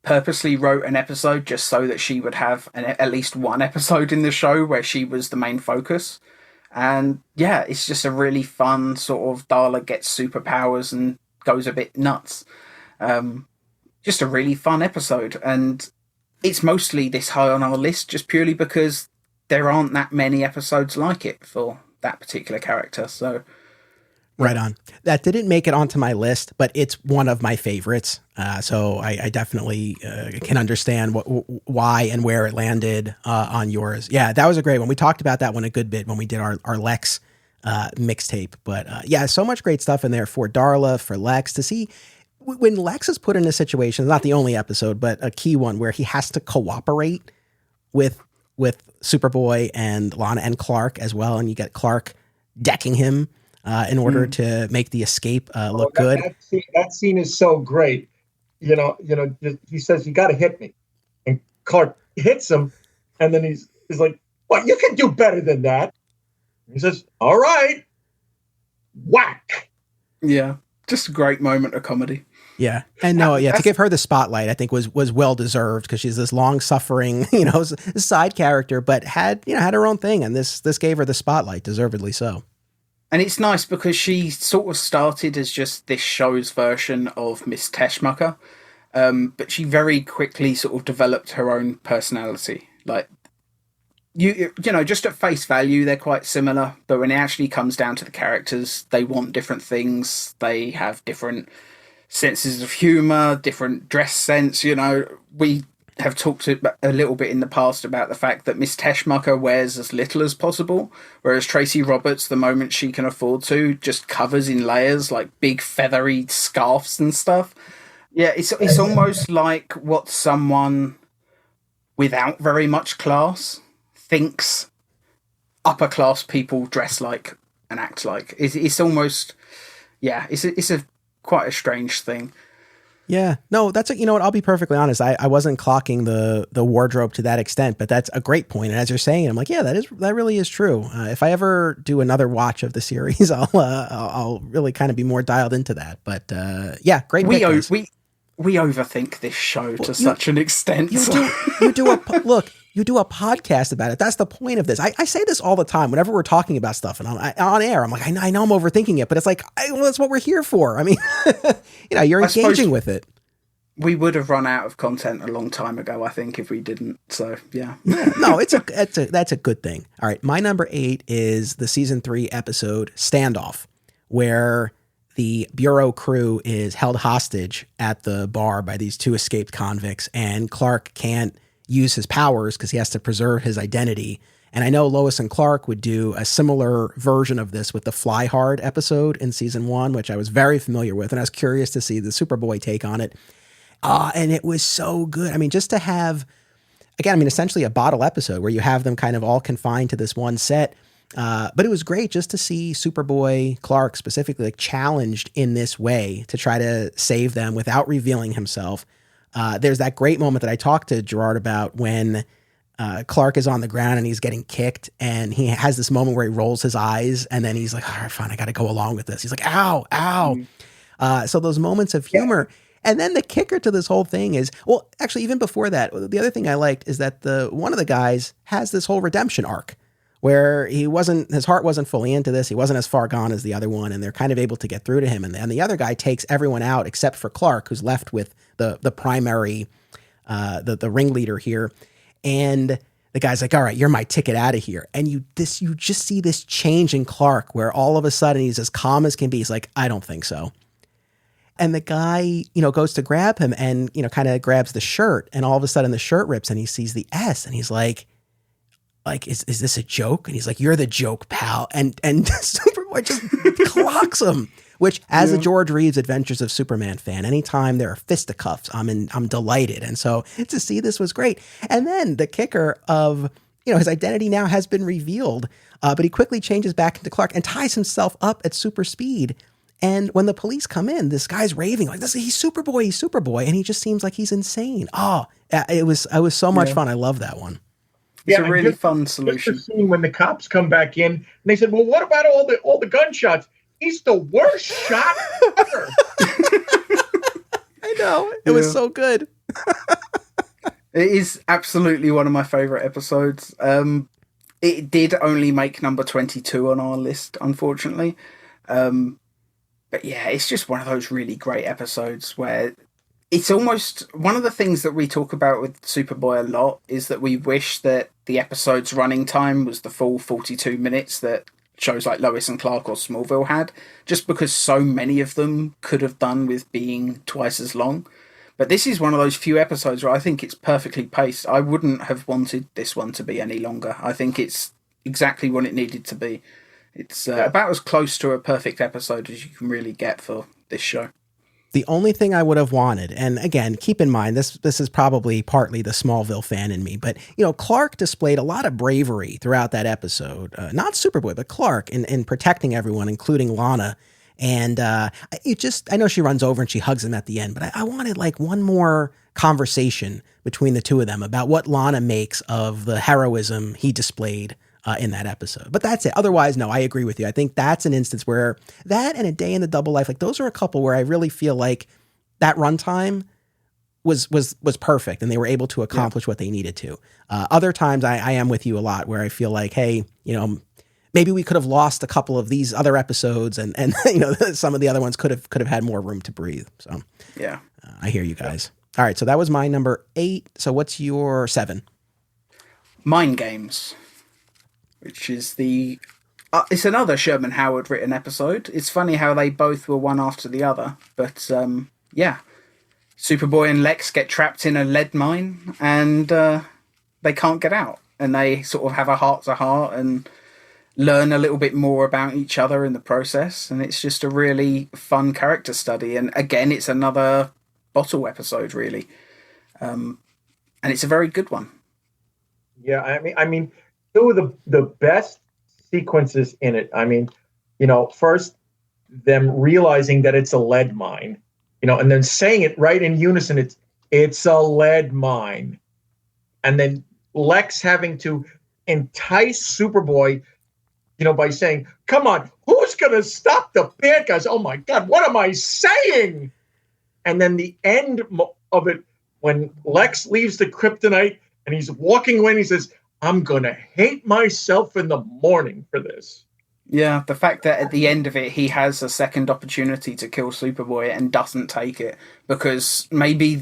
purposely wrote an episode just so that she would have at least one episode in the show where she was the main focus. And yeah, it's just a really fun sort of Darla gets superpowers and goes a bit nuts. Just a really fun episode. And it's mostly this high on our list just purely because there aren't that many episodes like it for that particular character. So, right on. That didn't make it onto my list, but it's one of my favorites. So I definitely can understand why and where it landed on yours. Yeah, that was a great one. We talked about that one a good bit when we did our Lex mixtape. But so much great stuff in there for Darla, for Lex, to see when Lex is put in a situation, not the only episode, but a key one where he has to cooperate with Superboy and Lana and Clark as well. And you get Clark decking him in order to make the escape look good. That scene is so great. He says, "You got to hit me." And Clark hits him. And then he's like, "What? You can do better than that." He says, all right, whack. Yeah, just a great moment of comedy. Yeah. And no, yeah, to give her the spotlight, I think was well deserved, because she's this long suffering, side character, but had her own thing. And this gave her the spotlight, deservedly so. And it's nice because she sort of started as just this show's version of Miss Teschmacher. But she very quickly sort of developed her own personality. Like, just at face value, they're quite similar. But when it actually comes down to the characters, they want different things. They have different senses of humor, different dress sense. We have talked a little bit in the past about the fact that Miss Teschmacher wears as little as possible, whereas Tracy Roberts, the moment she can afford to, just covers in layers, like big feathery scarves and stuff. Yeah, it's almost like what someone without very much class thinks upper class people dress like and act like. It's almost, yeah, it's a quite a strange thing. Yeah, no, that's what, I'll be perfectly honest. I wasn't clocking the wardrobe to that extent, but that's a great point. And as you're saying, I'm like, yeah, that really is true. If I ever do another watch of the series, I'll really kind of be more dialed into that. But yeah, great. We overthink this show to such an extent. You do a podcast about it. That's the point of this. I say this all the time whenever we're talking about stuff and I'm on air. I'm like, I know I'm overthinking it, but it's like, that's what we're here for. I mean, you're engaging with it. We would have run out of content a long time ago, I think, if we didn't. So yeah. No, that's a good thing. All right, my number 8 is the season 3 episode Standoff, where the bureau crew is held hostage at the bar by these 2 escaped convicts, and Clark can't use his powers because he has to preserve his identity. And I know Lois and Clark would do a similar version of this with the Fly Hard episode in season 1, which I was very familiar with, and I was curious to see the Superboy take on it. And it was so good. I mean, just to have, again, essentially a bottle episode where you have them kind of all confined to this one set. But it was great just to see Superboy, Clark specifically, challenged in this way to try to save them without revealing himself. There's that great moment that I talked to Gerard about when Clark is on the ground and he's getting kicked, and he has this moment where he rolls his eyes, and then he's like, all right, fine, I got to go along with this. He's like, ow, ow. So those moments of humor. Yeah. And then the kicker to this whole thing is, well, actually, even before that, the other thing I liked is that one of the guys has this whole redemption arc where his heart wasn't fully into this. He wasn't as far gone as the other one, and they're kind of able to get through to him. And the other guy takes everyone out except for Clark, who's left with the primary, the ringleader here. And the guy's like, all right, you're my ticket out of here. And you just see this change in Clark where all of a sudden he's as calm as can be. He's like, I don't think so. And the guy, goes to grab him and, kind of grabs the shirt, and all of a sudden the shirt rips and he sees the S, and he's like, is this a joke? And he's like, you're the joke, pal. And Superboy just clocks him, which as a George Reeves Adventures of Superman fan, anytime there are fisticuffs, I'm delighted. And so to see this was great. And then the kicker of, his identity now has been revealed, but he quickly changes back into Clark and ties himself up at super speed. And when the police come in, this guy's raving like, he's Superboy. And he just seems like he's insane. Oh, it was so much fun. I love that one. It's a really fun solution. Just the scene when the cops come back in and they said, well, what about all the gunshots? He's the worst shot ever. I know. It was so good. It is absolutely one of my favorite episodes. It did only make number 22 on our list, unfortunately. But yeah, it's just one of those really great episodes where it's almost one of the things that we talk about with Superboy a lot is that we wish that the episode's running time was the full 42 minutes that shows like Lois and Clark or Smallville had, just because so many of them could have done with being twice as long. But this is one of those few episodes where I think it's perfectly paced. I wouldn't have wanted this one to be any longer. I think it's exactly what it needed to be. It's about as close to a perfect episode as you can really get for this show. The only thing I would have wanted, and again, keep in mind, this is probably partly the Smallville fan in me, but, Clark displayed a lot of bravery throughout that episode. Not Superboy, but Clark in protecting everyone, including Lana. And I know she runs over and she hugs him at the end, but I wanted one more conversation between the two of them about what Lana makes of the heroism he displayed in that episode. But that's it. Otherwise, no, I agree with you. I think that's an instance where that and A Day in the Double Life, like those are a couple where I really feel like that runtime was perfect and they were able to accomplish what they needed to. Other times I am with you a lot where I feel like, hey, maybe we could have lost a couple of these other episodes and some of the other ones could have had more room to breathe. So yeah, I hear you guys. All right. So that was my number 8. So what's your 7? Mind Games, which is it's another Sherman Howard written episode. It's funny how they both were one after the other, but yeah. Superboy and Lex get trapped in a lead mine and they can't get out. And they sort of have a heart-to-heart and learn a little bit more about each other in the process. And it's just a really fun character study. And again, it's another bottle episode, really. And it's a very good one. Yeah, I mean, two of the best sequences in it. I mean, first, them realizing that it's a lead mine. And then saying it right in unison, it's a lead mine. And then Lex having to entice Superboy, by saying, come on, who's going to stop the bad guys? Oh my God, what am I saying? And then the end of it, when Lex leaves the kryptonite and he's walking away and he says, I'm going to hate myself in the morning for this. Yeah, the fact that at the end of it, he has a second opportunity to kill Superboy and doesn't take it because maybe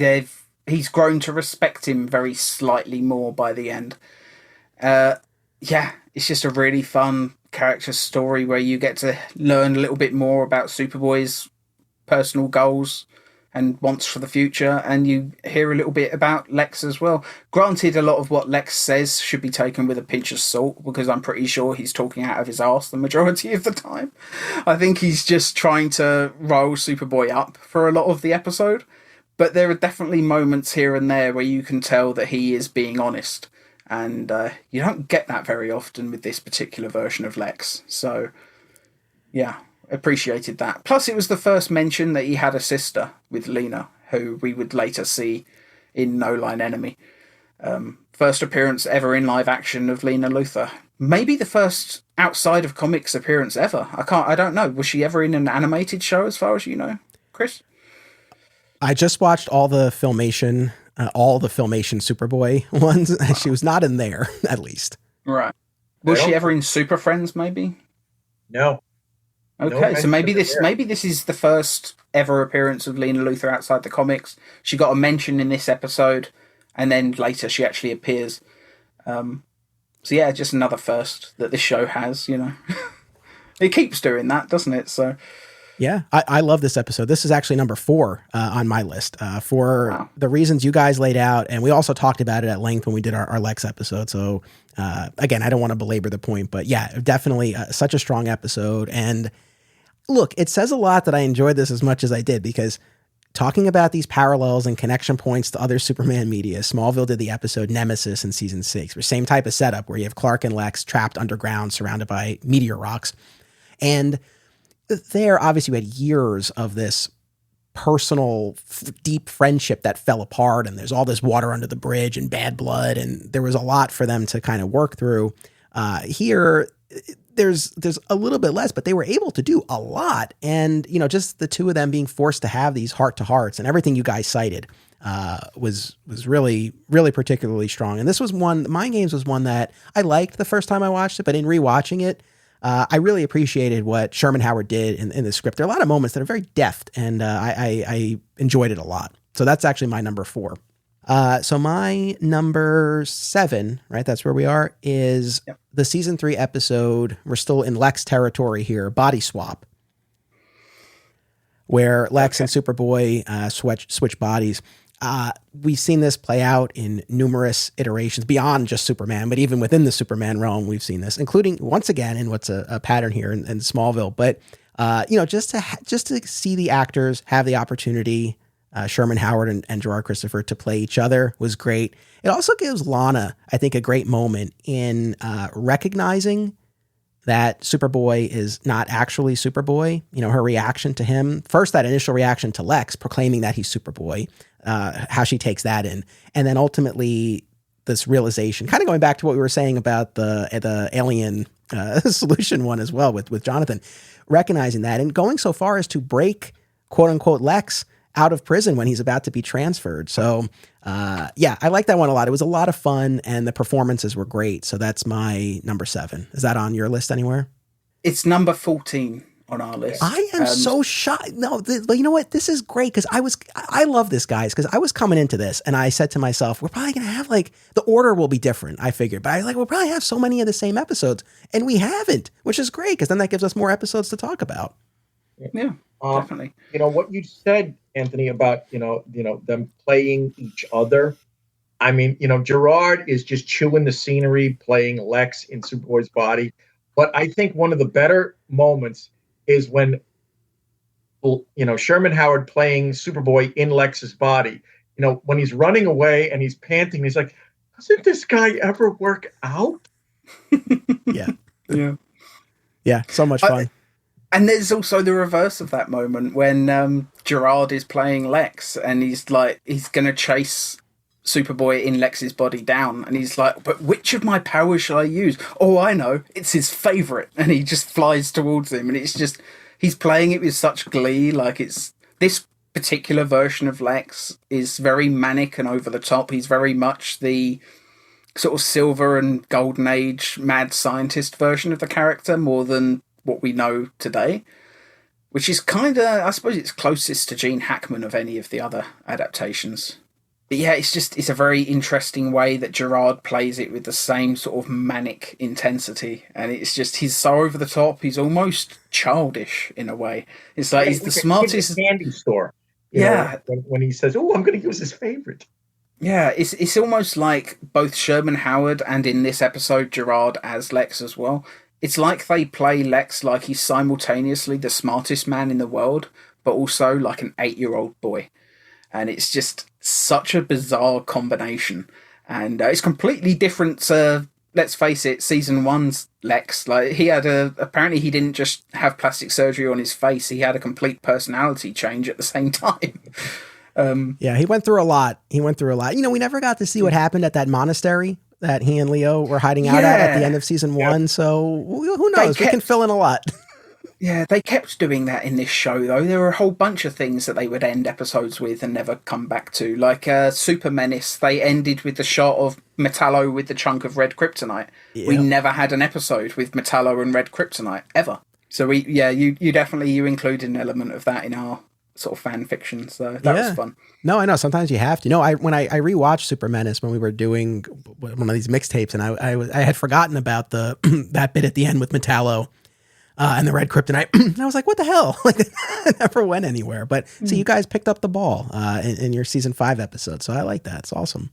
he's grown to respect him very slightly more by the end. Yeah, it's just a really fun character story where you get to learn a little bit more about Superboy's personal goals and wants for the future, and you hear a little bit about Lex as well. Granted, a lot of what Lex says should be taken with a pinch of salt, because I'm pretty sure he's talking out of his arse the majority of the time. I think he's just trying to roll Superboy up for a lot of the episode, but there are definitely moments here and there where you can tell that he is being honest, and you don't get that very often with this particular version of Lex. So, yeah. Appreciated that. Plus, it was the first mention that he had a sister with Lena, who we would later see in No Line Enemy. First appearance ever in live action of Lena Luthor. Maybe the first outside of comics appearance ever. I don't know. Was she ever in an animated show, as far as you know, Chris? I just watched all the Filmation Superboy ones, and she was not in there, at least. Right. Was she ever in Super Friends? Maybe. No. Okay, so maybe this is the first ever appearance of Lena Luthor outside the comics. She got a mention in this episode, and then later she actually appears. So yeah, just another first that this show has, It keeps doing that, doesn't it? So yeah, I love this episode. This is actually number 4 on my list for the reasons you guys laid out. And we also talked about it at length when we did our Lex episode. So again, I don't want to belabor the point, but yeah, definitely such a strong episode. And look, it says a lot that I enjoyed this as much as I did, because talking about these parallels and connection points to other Superman media, Smallville did the episode Nemesis in season 6, same type of setup where you have Clark and Lex trapped underground, surrounded by meteor rocks. And there, obviously, we had years of this personal, deep friendship that fell apart, and there's all this water under the bridge and bad blood, and there was a lot for them to kind of work through. Here, there's a little bit less, but they were able to do a lot, and just the two of them being forced to have these heart-to-hearts, and everything you guys cited was really, really particularly strong. And this was one, Mind Games was one that I liked the first time I watched it, but in rewatching it, I really appreciated what Sherman Howard did in the script. There are a lot of moments that are very deft, and I enjoyed it a lot. So that's actually my number 4. So my number 7, right, that's where we are, is the season 3 episode. We're still in Lex territory here, Body Swap, where Lex and Superboy switch bodies. We've seen this play out in numerous iterations beyond just Superman, but even within the Superman realm, we've seen this, including once again in what's a pattern here in Smallville. But just to see the actors have the opportunity, Sherman Howard and Gerard Christopher, to play each other was great. It also gives Lana, I think, a great moment in recognizing that Superboy is not actually Superboy. Her reaction to him, first that initial reaction to Lex proclaiming that he's Superboy, how she takes that in, and then ultimately this realization, kind of going back to what we were saying about the alien solution one as well with Jonathan, recognizing that and going so far as to break quote unquote Lex out of prison when he's about to be transferred. So yeah, I like that one a lot. It was a lot of fun and the performances were great. So that's my number 7. Is that on your list anywhere? It's number 14 on our list. I am so shocked. No, but you know what? This is great because I love this, guys, because I was coming into this and I said to myself, we're probably going to have like, the order will be different, I figured. But we'll probably have so many of the same episodes. And we haven't, which is great because then that gives us more episodes to talk about. Yeah, definitely. You know, what you said, Anthony, about, them playing each other. I mean, Gerard is just chewing the scenery, playing Lex in Superboy's body. But I think one of the better moments is when, Sherman Howard playing Superboy in Lex's body, when he's running away and he's panting, he's like, doesn't this guy ever work out? Yeah. Yeah. Yeah. So much fun. And there's also the reverse of that moment when Gerard is playing Lex and he's going to chase Superboy in Lex's body down. And he's like, but which of my powers shall I use? Oh, I know. It's his favorite. And he just flies towards him. And it's just, he's playing it with such glee. Like it's, this particular version of Lex is very manic and over the top. He's very much the sort of silver and golden age mad scientist version of the character more than what we know today, which is kind of, I suppose it's closest to Gene Hackman of any of the other adaptations. But yeah, it's a very interesting way that Gerard plays it with the same sort of manic intensity. And it's just, he's so over the top. He's almost childish in a way. It's like, he's the smartest. Candy store. When he says, oh, I'm going to use his favorite. Yeah, it's almost like both Sherman Howard and in this episode, Gerard as Lex as well. It's like they play Lex like he's simultaneously the smartest man in the world, but also like an 8-year-old boy. And it's just such a bizarre combination. And it's completely different to, let's face it, season 1's Lex. Like he had apparently he didn't just have plastic surgery on his face. He had a complete personality change at the same time. Yeah, he went through a lot. We never got to see what happened at that monastery that he and Leo were hiding out at the end of season 1. So who knows? We can fill in a lot. Yeah, they kept doing that in this show, though. There were a whole bunch of things that they would end episodes with and never come back to. Like Super Menace, they ended with the shot of Metallo with the chunk of red kryptonite. Yep. We never had an episode with Metallo and red kryptonite, ever. So you definitely included an element of that in our sort of fan fiction, so that was fun. No, I know sometimes you have to. When I rewatched Super Menace when we were doing one of these mixtapes, and I had forgotten about the that bit at the end with Metallo and the red kryptonite. And I was like, what the hell? Like, it never went anywhere. But see, you guys picked up the ball in your season 5 episode, so I like that. It's awesome.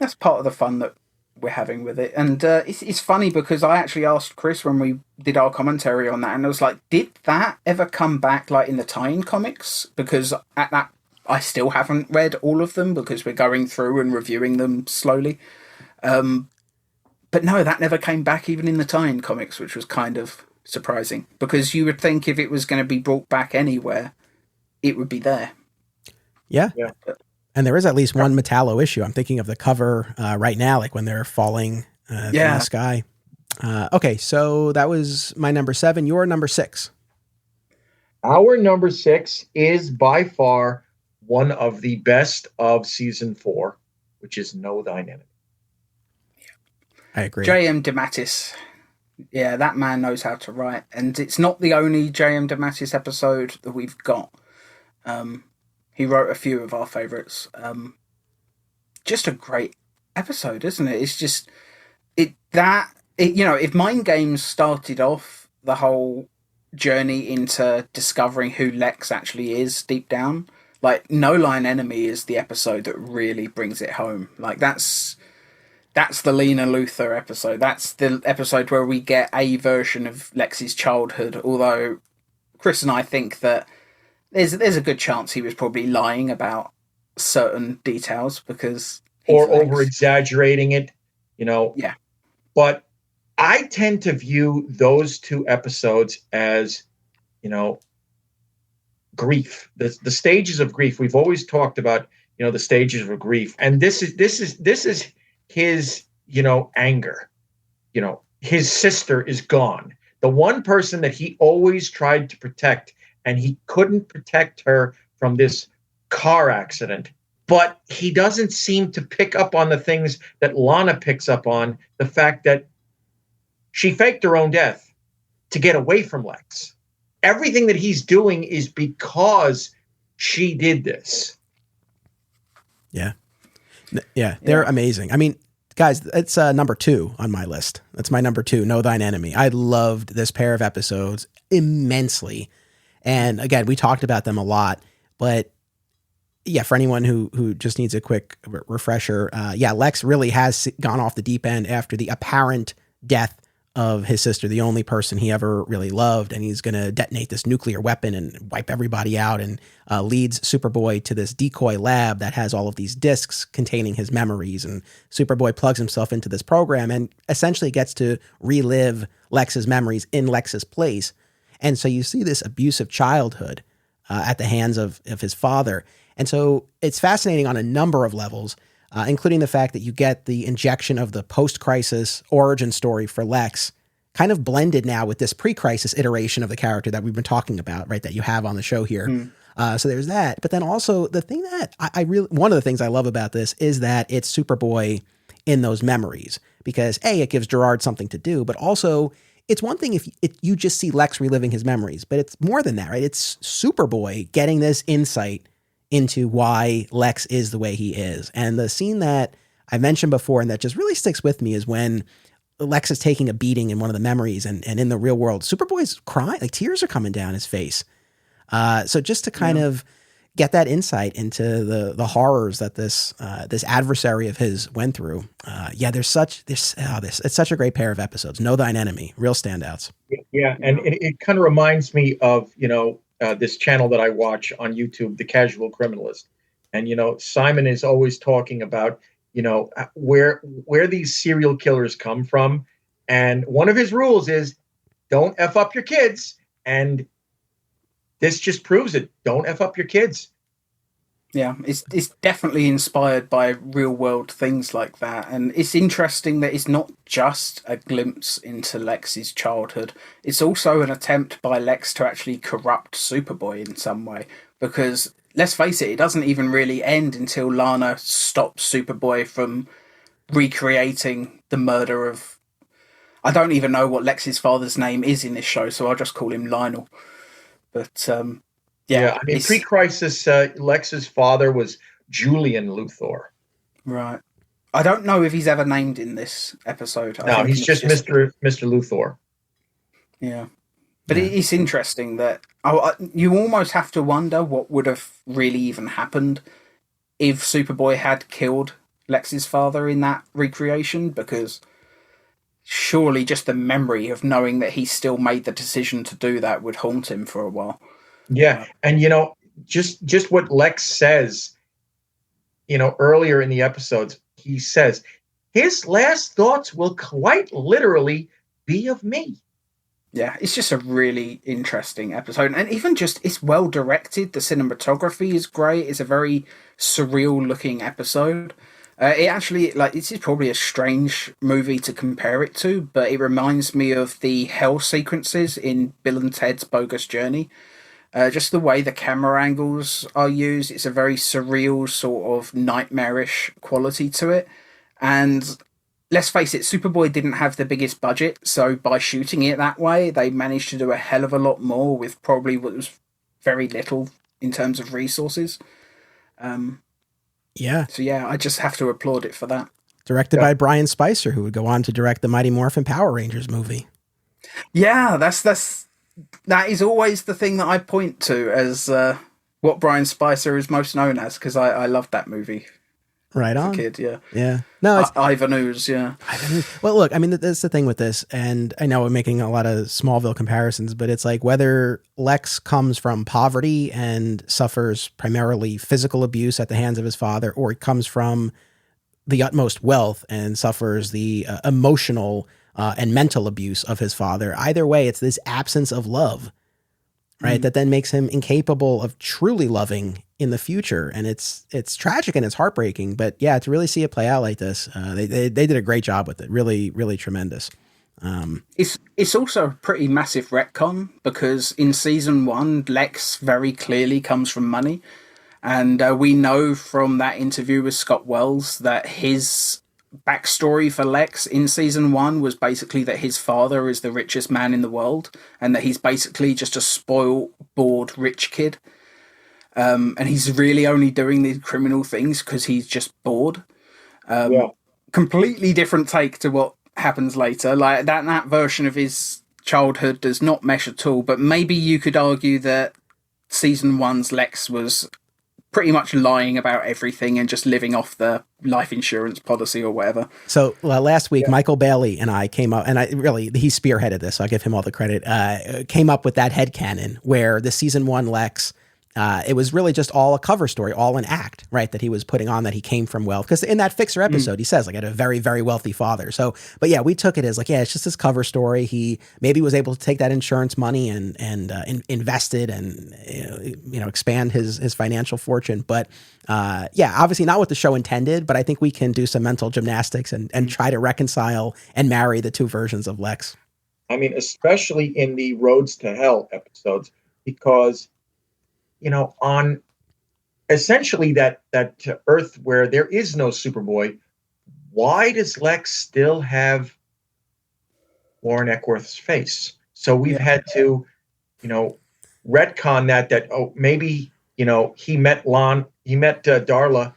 That's part of the fun that we're having with it. And it's funny because I actually asked Chris when we did our commentary on that, and I was like, did that ever come back like in the tie-in comics? Because at that, I still haven't read all of them because we're going through and reviewing them slowly. But no, that never came back even in the tie-in comics, which was kind of surprising because you would think if it was going to be brought back anywhere, it would be there. Yeah. And there is at least one Metallo issue. I'm thinking of the cover right now, like when they're falling from the sky. Okay, so that was my number 7. Your number 6. Our number 6 is by far one of the best of season 4, which is Know Thine Enemy. I agree. J.M. DeMatteis. Yeah, that man knows how to write. And it's not the only J.M. DeMatteis episode that we've got. He wrote a few of our favourites. Just a great episode, isn't it? It's just if Mind Games started off the whole journey into discovering who Lex actually is deep down, like No Thine Enemy is the episode that really brings it home. Like that's the Lena Luthor episode. That's the episode where we get a version of Lex's childhood. Although Chris and I think that there's a good chance he was probably lying about certain details because or over exaggerating it, Yeah. But I tend to view those 2 episodes as, grief. The stages of grief. We've always talked about, the stages of grief, and this is his, anger. His sister is gone. The one person that he always tried to protect, and he couldn't protect her from this car accident. But he doesn't seem to pick up on the things that Lana picks up on, the fact that she faked her own death to get away from Lex. Everything that he's doing is because she did this. Yeah. Yeah, they're amazing. I mean, guys, it's number 2 on my list. That's my number 2, Know Thine Enemy. I loved this pair of episodes immensely. And again, we talked about them a lot, but yeah, for anyone who just needs a quick refresher, Lex really has gone off the deep end after the apparent death of his sister, the only person he ever really loved, and he's going to detonate this nuclear weapon and wipe everybody out, and leads Superboy to this decoy lab that has all of these discs containing his memories, and Superboy plugs himself into this program and essentially gets to relive Lex's memories in Lex's place. And so you see this abusive childhood at the hands of his father. And so it's fascinating on a number of levels, including the fact that you get the injection of the post-crisis origin story for Lex, kind of blended now with this pre-crisis iteration of the character that we've been talking about, right, that you have on the show here. So there's that. But then also the thing that one of the things I love about this is that it's Superboy in those memories, because it gives Gerard something to do, but also it's one thing if you just see Lex reliving his memories, but it's more than that, right? It's Superboy getting this insight into why Lex is the way he is. And the scene that I mentioned before and that just really sticks with me is when Lex is taking a beating in one of the memories, and in the real world, Superboy's crying, like tears are coming down his face. So just to kind of get that insight into the horrors that this adversary of his went through. It's such a great pair of episodes. Know Thine Enemy, real standouts. Yeah. And it kind of reminds me of, this channel that I watch on YouTube, The Casual Criminalist. And, Simon is always talking about, where these serial killers come from. And one of his rules is don't F up your kids. And this just proves it. Don't F up your kids. Yeah, it's definitely inspired by real world things like that. And it's interesting that it's not just a glimpse into Lex's childhood. It's also an attempt by Lex to actually corrupt Superboy in some way. Because, let's face it doesn't even really end until Lana stops Superboy from recreating the murder of... I don't even know what Lex's father's name is in this show, so I'll just call him Lionel. But... I mean, pre-crisis, Lex's father was Julian Luthor. Right. I don't know if he's ever named in this episode. No, he's just Mr. Luthor. Yeah. But it's interesting that you almost have to wonder what would have really even happened if Superboy had killed Lex's father in that recreation, because surely just the memory of knowing that he still made the decision to do that would haunt him for a while. Yeah. And, just what Lex says, earlier in the episodes, he says, his last thoughts will quite literally be of me. Yeah, it's just a really interesting episode. And even just, it's well directed. The cinematography is great. It's a very surreal looking episode. It actually, this is probably a strange movie to compare it to, but it reminds me of the hell sequences in Bill and Ted's Bogus Journey. Just the way the camera angles are used, it's a very surreal sort of nightmarish quality to it. And let's face it, Superboy didn't have the biggest budget, so by shooting it that way, they managed to do a hell of a lot more with probably what was very little in terms of resources. So I just have to applaud it for that. Directed by Brian Spicer, who would go on to direct the Mighty Morphin Power Rangers movie. Yeah, that is always the thing that I point to as what Brian Spicer is most known as, because I loved that movie. Right on. As a kid, yeah. Yeah. No, it's Ivan Ooze, yeah. Well, look, I mean, that's the thing with this, and I know I'm making a lot of Smallville comparisons, but it's like whether Lex comes from poverty and suffers primarily physical abuse at the hands of his father, or he comes from the utmost wealth and suffers the emotional and mental abuse of his father. Either way, it's this absence of love, right? That then makes him incapable of truly loving in the future. And it's tragic and it's heartbreaking, but yeah, to really see it play out like this, they did a great job with it. Really, really tremendous. It's also a pretty massive retcon because in season 1, Lex very clearly comes from money. And we know from that interview with Scott Wells that his backstory for Lex in season 1 was basically that his father is the richest man in the world and that he's basically just a spoiled, bored, rich kid. And he's really only doing these criminal things because he's just bored. Completely different take to what happens later. Like that version of his childhood does not mesh at all. But maybe you could argue that season 1's Lex was pretty much lying about everything and just living off the life insurance policy or whatever. So last week, Michael Bailey and I came up, and he spearheaded this, so I'll give him all the credit, came up with that headcanon where the season 1 Lex, it was really just all a cover story, all an act, right? That he was putting on, that he came from wealth. Because in that Fixer episode, he says, like, I had a very, very wealthy father. So, but yeah, we took it as like, yeah, it's just this cover story. He maybe was able to take that insurance money and invest it and, expand his financial fortune. But yeah, obviously not what the show intended, but I think we can do some mental gymnastics and try to reconcile and marry the two versions of Lex. I mean, especially in the Roads to Hell episodes, because on essentially that Earth where there is no Superboy, why does Lex still have Warren Eckworth's face? So we've had to, retcon that maybe he met Darla,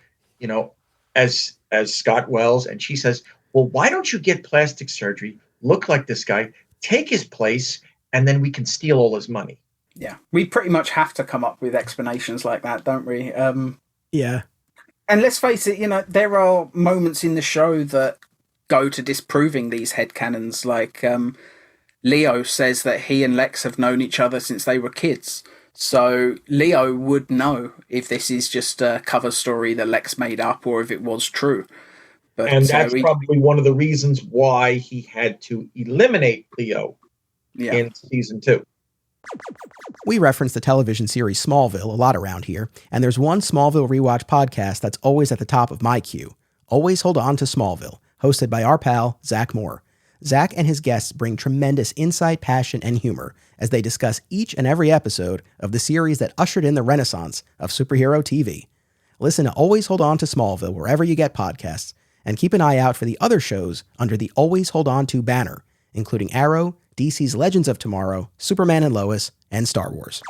as Scott Wells, and she says, well, why don't you get plastic surgery, look like this guy, take his place, and then we can steal all his money. Yeah, we pretty much have to come up with explanations like that, don't we? Yeah. And let's face it, there are moments in the show that go to disproving these headcanons. Like Leo says that he and Lex have known each other since they were kids. So Leo would know if this is just a cover story that Lex made up or if it was true. And that's probably one of the reasons why he had to eliminate Leo in season 2. We reference the television series Smallville a lot around here, and there's one Smallville rewatch podcast that's always at the top of my queue. Always Hold On to Smallville, hosted by our pal, Zach Moore. Zach and his guests bring tremendous insight, passion, and humor as they discuss each and every episode of the series that ushered in the renaissance of superhero TV. Listen to Always Hold On to Smallville wherever you get podcasts, and keep an eye out for the other shows under the Always Hold On to banner, including Arrow, DC's Legends of Tomorrow, Superman and Lois, and Star Wars.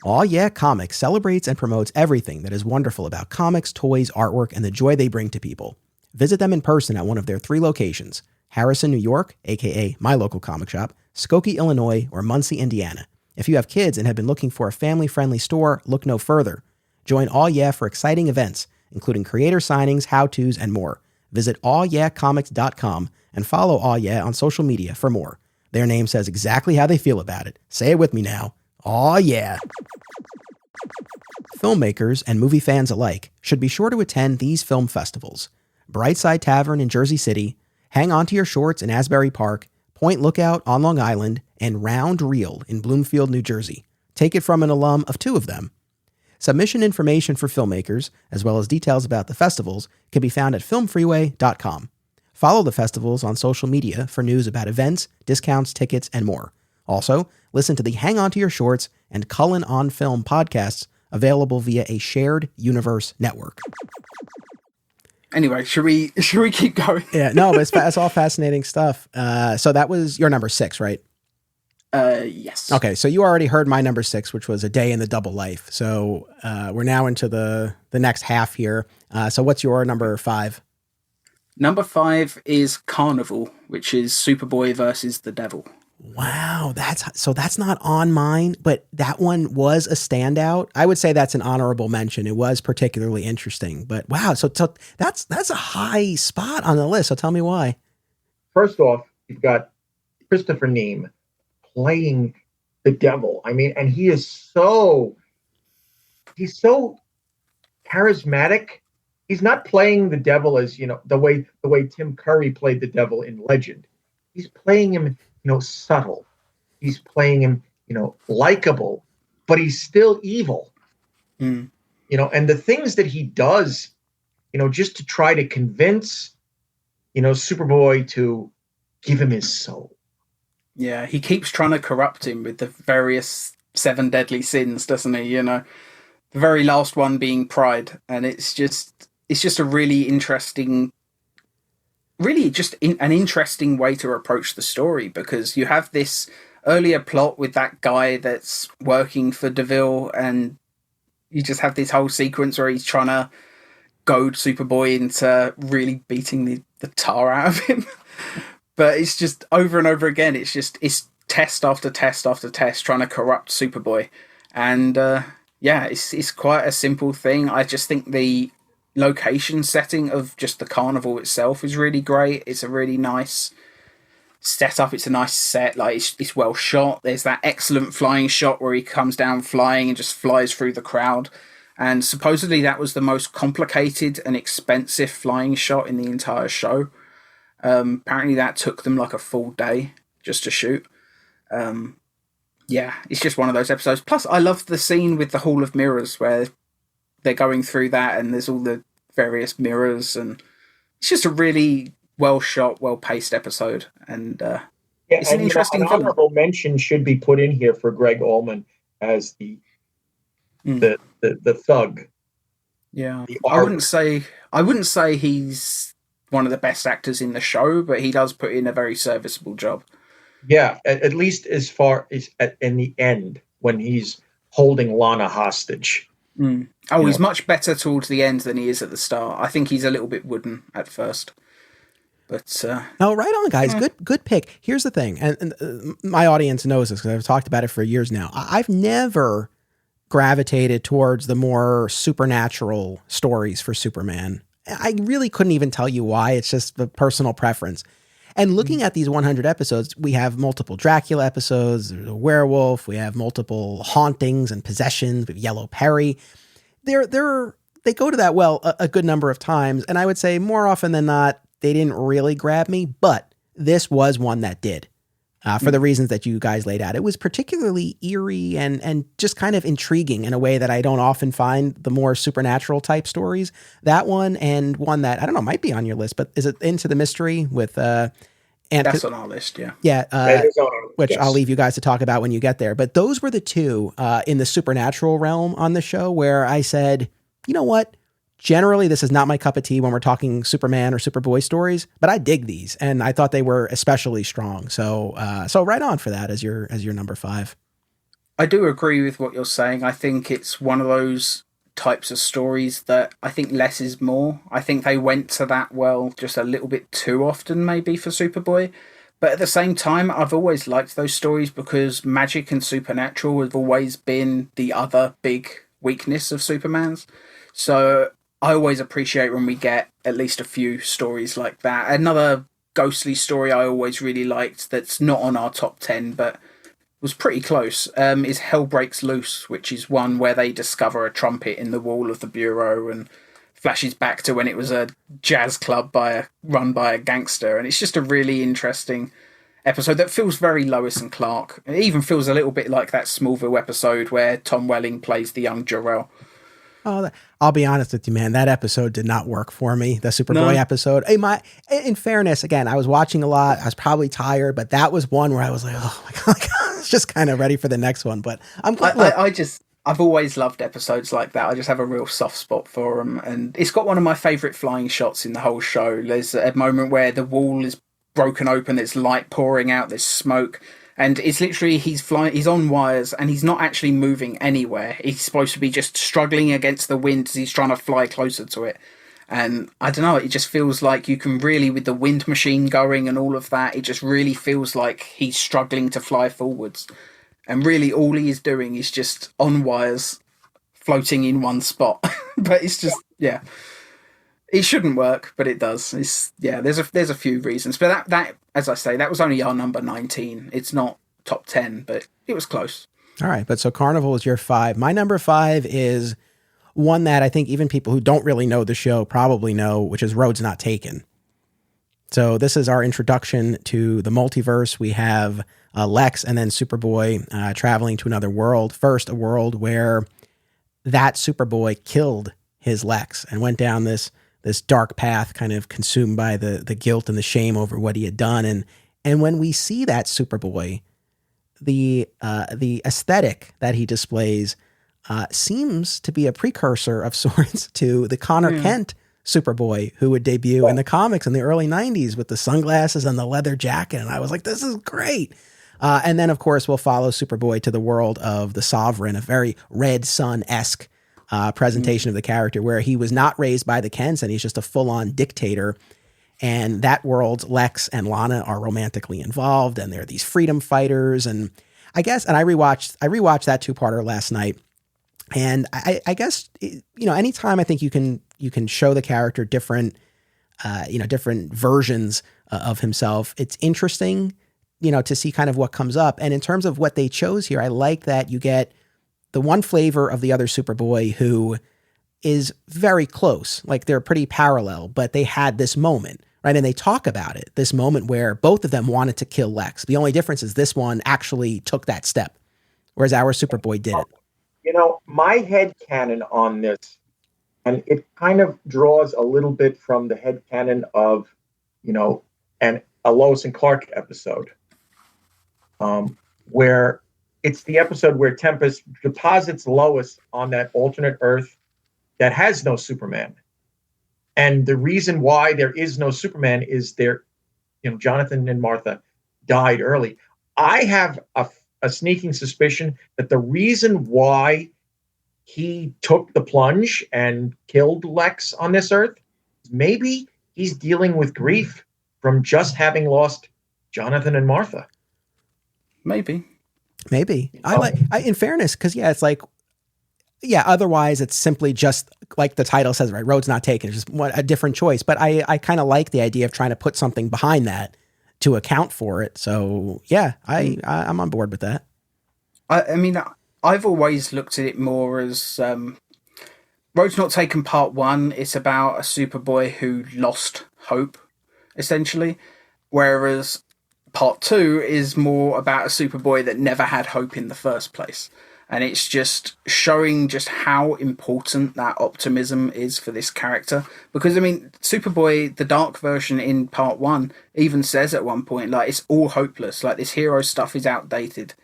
Aw Yeah Comics celebrates and promotes everything that is wonderful about comics, toys, artwork, and the joy they bring to people. Visit them in person at one of their 3 locations, Harrison, New York, aka my local comic shop, Skokie, Illinois, or Muncie, Indiana. If you have kids and have been looking for a family-friendly store, look no further. Join Aw Yeah for exciting events, including creator signings, how-tos, and more. Visit awyeahcomics.com and follow Aw Yeah on social media for more. Their name says exactly how they feel about it. Say it with me now. Aw yeah. Filmmakers and movie fans alike should be sure to attend these film festivals: Brightside Tavern in Jersey City, Hang On to Your Shorts in Asbury Park, Point Lookout on Long Island, and Round Reel in Bloomfield, New Jersey. Take it from an alum of 2 of them. Submission information for filmmakers, as well as details about the festivals, can be found at filmfreeway.com. Follow the festivals on social media for news about events, discounts, tickets, and more. Also, listen to the Hang On to Your Shorts and Cullen on Film podcasts, available via a shared universe network. Anyway, should we keep going? Yeah, no, but it's all fascinating stuff. So that was your number 6, right? Yes. Okay, so you already heard my number 6, which was A Day in the Double Life. So we're now into the next half here. So what's your number 5? Number 5 is Carnival, which is Superboy versus the Devil. Wow, that's not on mine, but that one was a standout. I would say that's an honorable mention. It was particularly interesting, but wow, so that's a high spot on the list. So tell me why. First off, you've got Christopher Neame playing the devil. I mean, and he's so charismatic. He's not playing the devil as, the way Tim Curry played the devil in Legend. He's playing him, subtle. He's playing him, likable, but he's still evil. Mm. And the things that he does, just to try to convince, Superboy to give him his soul. Yeah, he keeps trying to corrupt him with the various 7 deadly sins, doesn't he? The very last one being pride, and it's just a really interesting, an interesting way to approach the story, because you have this earlier plot with that guy that's working for DeVille, and you just have this whole sequence where he's trying to goad Superboy into really beating the tar out of him. But it's just over and over again. It's test after test after test trying to corrupt Superboy. And it's quite a simple thing. I just think the location setting of just the carnival itself is really great. It's a really nice setup. It's a nice set. Like, it's well shot. There's that excellent flying shot where he comes down flying and just flies through the crowd. And supposedly that was the most complicated and expensive flying shot in the entire show. Apparently that took them like a full day just to shoot. It's just one of those episodes. Plus, I love the scene with the Hall of Mirrors where they're going through that and there's all the various mirrors, and it's just a really well shot, well paced episode. And it's an interesting an honorable mention should be put in here for Greg Allman as the thug. Yeah, I wouldn't say he's one of the best actors in the show, but he does put in a very serviceable job. Yeah, at least as far as in the end when he's holding Lana hostage. Mm. Oh, he's much better towards the end than he is at the start. I think he's a little bit wooden at first. But no, right on, guys. Good pick. Here's the thing, and my audience knows this because I've talked about it for years now. I've never gravitated towards the more supernatural stories for Superman. I really couldn't even tell you why. It's just the personal preference. And looking at these 100 episodes, we have multiple Dracula episodes, there's a werewolf, we have multiple hauntings and possessions, we have Yellow Perry. They go to that well a good number of times, and I would say more often than not, they didn't really grab me, but this was one that did. For the reasons that you guys laid out. It was particularly eerie and just kind of intriguing in a way that I don't often find the more supernatural type stories. That one, and one that, I don't know, might be on your list, but is it Into the Mystery with... That's on our list, yeah. Yeah, which yes. I'll leave you guys to talk about when you get there. But those were the two in the supernatural realm on the show where I said, you know what? Generally, this is not my cup of tea when we're talking Superman or Superboy stories, but I dig these, and I thought they were especially strong. So right on for that as your number 5. I do agree with what you're saying. I think it's one of those types of stories that I think less is more. I think they went to that well just a little bit too often, maybe, for Superboy. But at the same time, I've always liked those stories because magic and supernatural have always been the other big weakness of Superman's. So I always appreciate when we get at least a few stories like that. Another ghostly story I always really liked that's not on our top 10, but was pretty close, is Hell Breaks Loose, which is one where they discover a trumpet in the wall of the bureau and flashes back to when it was a jazz club run by a gangster. And it's just a really interesting episode that feels very Lois and Clark. It even feels a little bit like that Smallville episode where Tom Welling plays the young Jor-El. Oh, I'll be honest with you, man. That episode did not work for me. The Superboy episode. In fairness, again, I was watching a lot. I was probably tired, but that was one where I was like, oh my God, I was just kind of ready for the next one. But I'm glad. I've always loved episodes like that. I just have a real soft spot for them. And it's got one of my favourite flying shots in the whole show. There's a moment where the wall is broken open. There's light pouring out. There's smoke. And it's literally, he's on wires and he's not actually moving anywhere. He's supposed to be just struggling against the wind as he's trying to fly closer to it. And I don't know, it just feels like you can really, with the wind machine going and all of that, it just really feels like he's struggling to fly forwards. And really all he is doing is just on wires, floating in one spot. But it's just, yeah. It shouldn't work, but it does. There's a few reasons. But that, as I say, that was only our number 19. It's not top 10, but it was close. All right, but so Carnival is your 5. My number 5 is one that I think even people who don't really know the show probably know, which is Roads Not Taken. So this is our introduction to the multiverse. We have Lex and then Superboy traveling to another world. First, a world where that Superboy killed his Lex and went down this dark path, kind of consumed by the guilt and the shame over what he had done. And when we see that Superboy, the aesthetic that he displays seems to be a precursor of sorts to the Connor Kent Superboy who would debut in the comics in the early 90s with the sunglasses and the leather jacket. And I was like, this is great. And then, of course, we'll follow Superboy to the world of the Sovereign, a very Red Sun-esque presentation of the character where he was not raised by the Kents and he's just a full-on dictator. And that world's Lex and Lana are romantically involved, and they're these freedom fighters. And I rewatched that two-parter last night. And I guess, anytime I think you can show the character different versions of himself, it's interesting, to see kind of what comes up. And in terms of what they chose here, I like that you get the one flavor of the other Superboy who is very close, like they're pretty parallel, but they had this moment, right? And they talk about it, this moment where both of them wanted to kill Lex. The only difference is this one actually took that step, whereas our Superboy didn't. My headcanon on this, and it kind of draws a little bit from the headcanon of, a Lois and Clark episode, where it's the episode where Tempest deposits Lois on that alternate Earth that has no Superman. And the reason why there is no Superman is Jonathan and Martha died early. I have a sneaking suspicion that the reason why he took the plunge and killed Lex on this Earth, maybe he's dealing with grief from just having lost Jonathan and Martha. Maybe. In fairness, because it's like, otherwise it's simply just like the title says, right? Road's not taken. It's just a different choice. But I kind of like the idea of trying to put something behind that to account for it. So I'm on board with that. I mean, I've always looked at it more as Road's Not Taken Part 1. It's about a Superboy who lost hope, essentially. Whereas Part 2 is more about a Superboy that never had hope in the first place. And it's just showing just how important that optimism is for this character. Because, I mean, Superboy, the dark version in Part 1, even says at one point, like, it's all hopeless. Like, this hero stuff is outdated.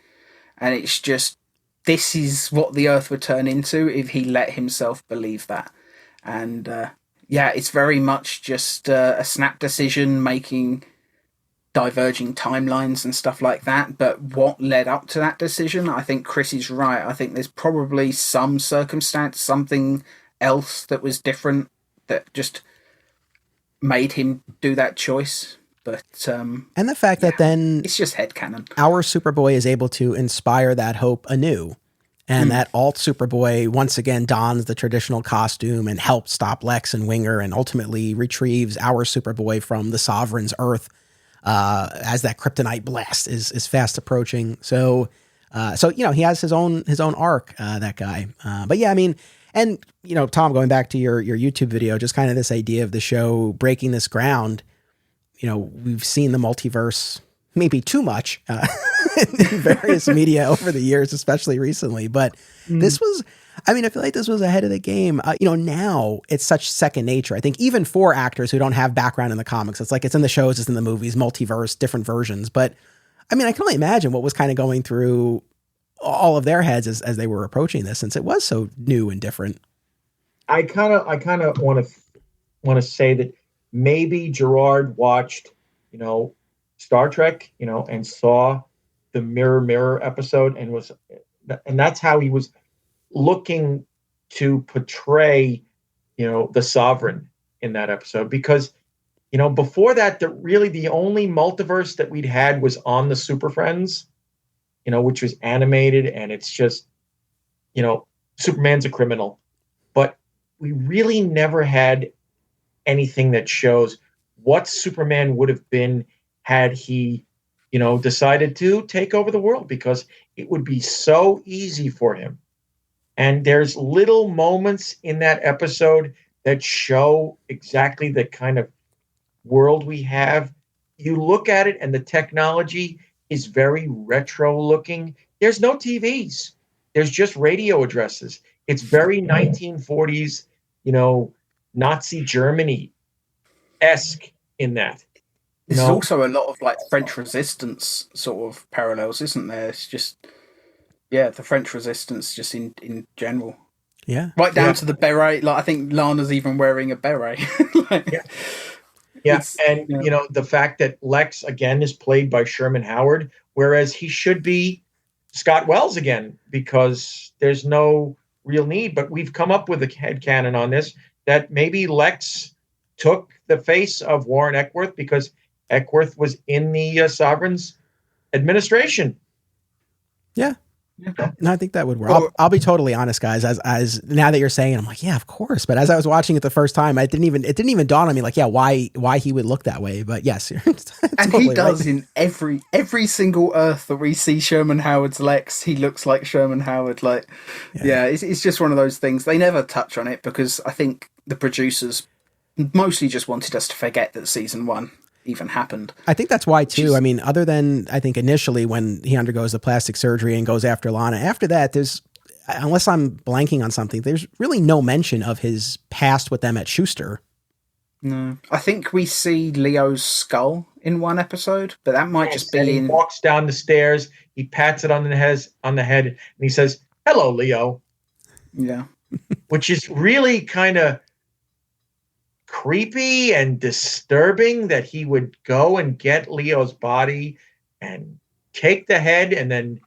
And it's just, this is what the Earth would turn into if he let himself believe that. And, it's very much just a snap decision, making diverging timelines and stuff like that. But what led up to that decision, I think Chris is right. I think there's probably some circumstance, something else that was different that just made him do that choice. But and the fact that then it's just headcanon. Our Superboy is able to inspire that hope anew. And that alt Superboy once again dons the traditional costume and helps stop Lex and Winger and ultimately retrieves our Superboy from the Sovereign's Earth as that kryptonite blast is fast approaching. So he has his own arc, that guy. But I mean, and Tom, going back to your YouTube video, just kind of this idea of the show breaking this ground. We've seen the multiverse maybe too much in various media over the years, especially recently. But this was, I feel like this was ahead of the game. Now it's such second nature. I think even for actors who don't have background in the comics, it's like it's in the shows, it's in the movies, multiverse, different versions. But I can only imagine what was kind of going through all of their heads as they were approaching this, since it was so new and different. I kind of want to say that maybe Gerard watched, Star Trek, and saw the Mirror episode and that's how he was looking to portray, the Sovereign in that episode. Because, before that, the only multiverse that we'd had was on the Super Friends, which was animated, and it's just, Superman's a criminal. But we really never had anything that shows what Superman would have been had he, decided to take over the world, because it would be so easy for him. And there's little moments in that episode that show exactly the kind of world we have. You look at it and the technology is very retro looking. There's no TVs. There's just radio addresses. It's very 1940s, Nazi Germany-esque in that. There's also a lot of like French resistance sort of parallels, isn't there? It's just, the French resistance just in general. Yeah. Right down to the beret. Like I think Lana's even wearing a beret. And the fact that Lex again is played by Sherman Howard, whereas he should be Scott Wells again, because there's no real need. But we've come up with a headcanon on this that maybe Lex took the face of Warren Eckworth because Eckworth was in the Sovereign's administration. Yeah. No, I think that would work. I'll be totally honest, guys. As now that you're saying it, I'm like, yeah, of course. But as I was watching it the first time, it didn't even dawn on me, like, why he would look that way. But yes, and he does in every single Earth that we see Sherman Howard's Lex. He looks like Sherman Howard. Like, it's just one of those things. They never touch on it because I think the producers mostly just wanted us to forget that season 1 even happened. I think that's why too. I mean, other than I think initially when he undergoes the plastic surgery and goes after Lana, after that, there's, unless I'm blanking on something, there's really no mention of his past with them at Schuster. No, I think we see Leo's skull in one episode, but that might just be he walks down the stairs, he pats it on the head, and he says, "Hello, Leo." Yeah. Which is really kind of creepy and disturbing that he would go and get Leo's body and take the head and then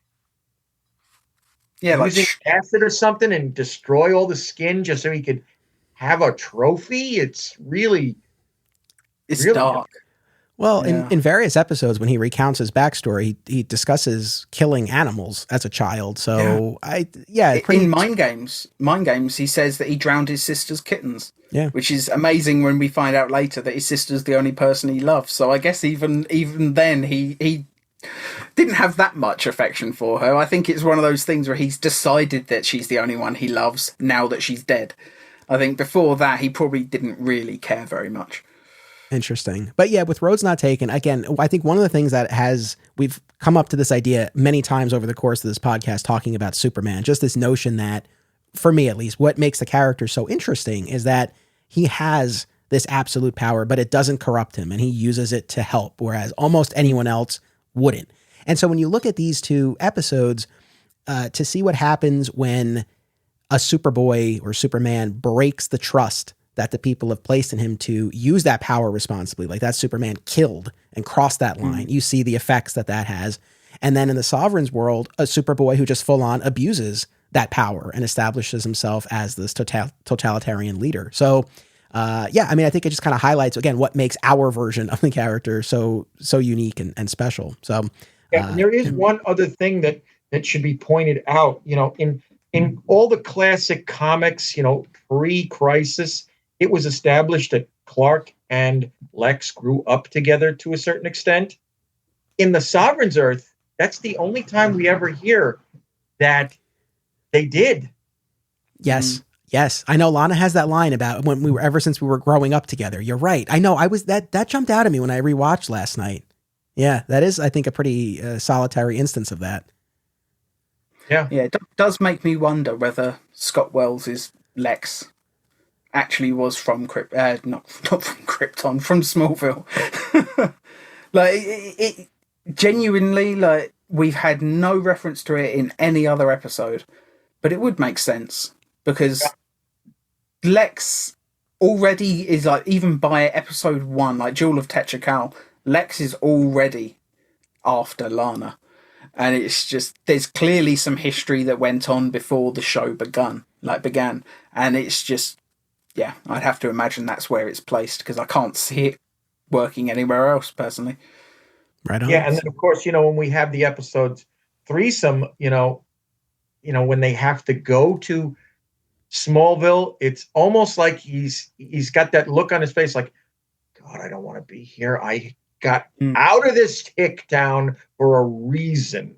using acid or something and destroy all the skin just so he could have a trophy. It's really dark. Well, in various episodes, when he recounts his backstory, he discusses killing animals as a child. So in Mind Games, he says that he drowned his sister's kittens. Yeah, which is amazing when we find out later that his sister's the only person he loves. So I guess even then he didn't have that much affection for her. I think it's one of those things where he's decided that she's the only one he loves now that she's dead. I think before that he probably didn't really care very much. Interesting. But yeah, with Roads Not Taken, again, I think one of the things that we've come up to this idea many times over the course of this podcast talking about Superman, just this notion that, for me at least, what makes the character so interesting is that he has this absolute power, but it doesn't corrupt him and he uses it to help, whereas almost anyone else wouldn't. And so when you look at these two episodes, to see what happens when a Superboy or Superman breaks the trust that the people have placed in him to use that power responsibly, like that Superman killed and crossed that line, you see the effects that has. And then in the Sovereign's world, a Superboy who just full on abuses that power and establishes himself as this totalitarian leader. So, I mean, I think it just kind of highlights, again, what makes our version of the character so unique and special. So, there is one other thing that should be pointed out, in all the classic comics, pre-Crisis, it was established that Clark and Lex grew up together to a certain extent. In the Sovereign's Earth, that's the only time we ever hear that they did. Yes. Yes. I know Lana has that line about ever since we were growing up together. You're right. I know that jumped out at me when I rewatched last night. Yeah. That is, I think, a pretty solitary instance of that. Yeah. Yeah. It does make me wonder whether Scott Wells' Lex actually was from not from Krypton, from Smallville. Like it genuinely, like, we've had no reference to it in any other episode, but it would make sense because Lex already is, like, even by episode 1, like Jewel of Tetracal, Lex is already after Lana. And it's just, there's clearly some history that went on before the show began. And it's just, I'd have to imagine that's where it's placed because I can't see it working anywhere else, personally. Right on. Yeah, and then of course, when we have the episodes threesome, when they have to go to Smallville, it's almost like he's got that look on his face, like, God, I don't want to be here. I got out of this hick town for a reason.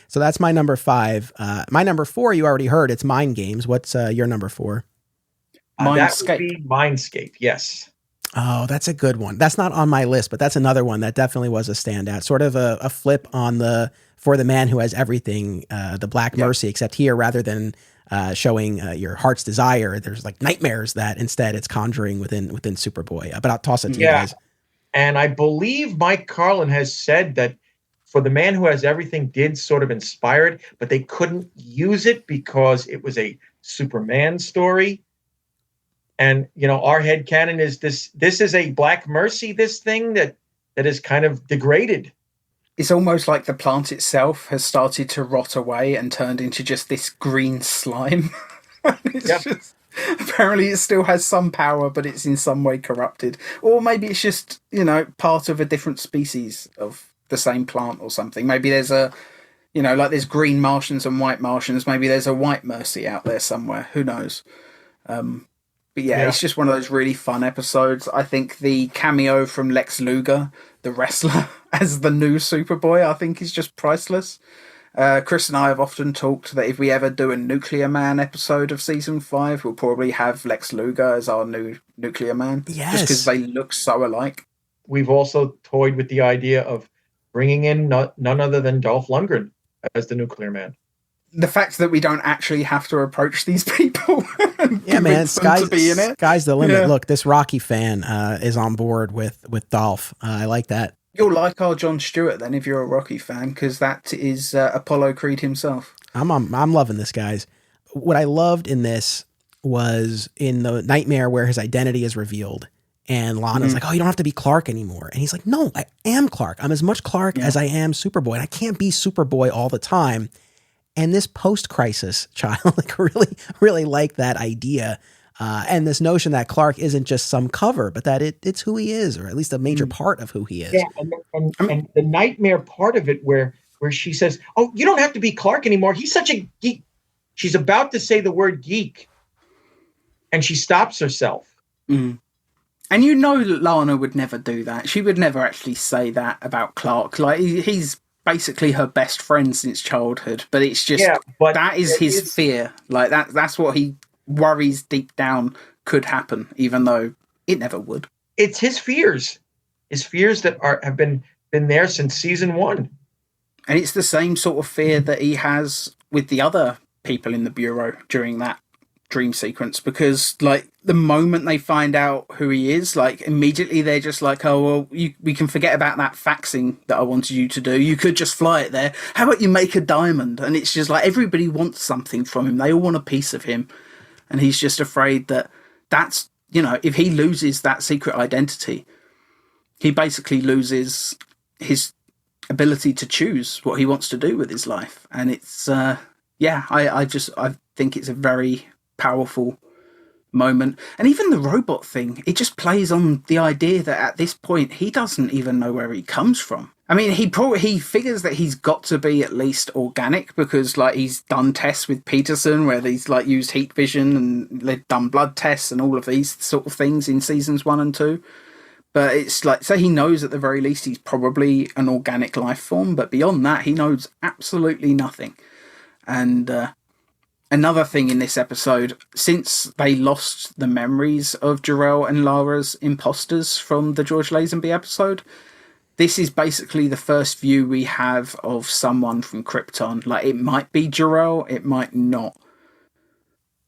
So that's my number 5. My number 4, you already heard. It's Mind Games. What's your number 4? That would be Mindscape. Yes. Oh, that's a good one. That's not on my list, but that's another one that definitely was a standout. Sort of a flip on for the man who has everything, the Black Mercy, except here, rather than showing your heart's desire. There's like nightmares that instead it's conjuring within Superboy. But I'll toss it to you guys. And I believe Mike Carlin has said that For the Man Who Has Everything did sort of inspire it, but they couldn't use it because it was a Superman story. And, you know, our headcanon is this is a Black Mercy, this thing that is kind of degraded. It's almost like the plant itself has started to rot away and turned into just this green slime. Just, apparently it still has some power, but it's in some way corrupted. Or maybe it's just, you know, part of a different species of the same plant or something. Maybe there's a, you know, like there's green Martians and white Martians. Maybe there's a white Mercy out there somewhere. Who knows? But yeah, it's just one of those really fun episodes. I think the cameo from Lex Luger, the wrestler, as the new Superboy, I think is just priceless. Chris and I have often talked that if we ever do a Nuclear Man episode of season 5, we'll probably have Lex Luger as our new Nuclear Man. Yes. Just because they look so alike. We've also toyed with the idea of bringing in none other than Dolph Lundgren as the Nuclear Man. The fact that we don't actually have to approach these people. Yeah, man, sky's the limit. Yeah. Look, this Rocky fan is on board with Dolph. I like that. You'll like our Jon Stewart then if you're a Rocky fan, because that is Apollo Creed himself. I'm loving this, guys. What I loved in this was in the nightmare where his identity is revealed. And Lana's like, oh, you don't have to be Clark anymore. And he's like, no, I am Clark. I'm as much Clark as I am Superboy. And I can't be Superboy all the time. And this post-crisis child like really liked that idea. And this notion that Clark isn't just some cover, but that it's who he is, or at least a major part of who he is. Yeah, and the nightmare part of it where she says, oh, you don't have to be Clark anymore. He's such a geek. She's about to say the word geek, and she stops herself. Mm. And you know that Lana would never do that. She would never actually say that about Clark. Like, he's basically her best friend since childhood, but it's just that is his fear. Like that's what he worries deep down could happen, even though it never would. It's his fears that have been there since season 1, and it's the same sort of fear that he has with the other people in the bureau during that dream sequence, because like the moment they find out who he is, like immediately they're just like, oh well, we can forget about that faxing that I wanted you to do. You could just fly it there. How about you make a diamond? And it's just like everybody wants something from him. They all want a piece of him, and he's just afraid that's, you know, if he loses that secret identity, he basically loses his ability to choose what he wants to do with his life. And it's I think it's a very powerful moment. And even the robot thing, it just plays on the idea that at this point he doesn't even know where he comes from. I mean, he figures that he's got to be at least organic, because like he's done tests with Peterson where he's like used heat vision and they've done blood tests and all of these sort of things in seasons 1 and 2. But it's like, so he knows at the very least he's probably an organic life form, but beyond that he knows absolutely nothing. And another thing in this episode, since they lost the memories of Jor-El and Lara's imposters from the George Lazenby episode, this is basically the first view we have of someone from Krypton. Like, it might be Jor-El, it might not.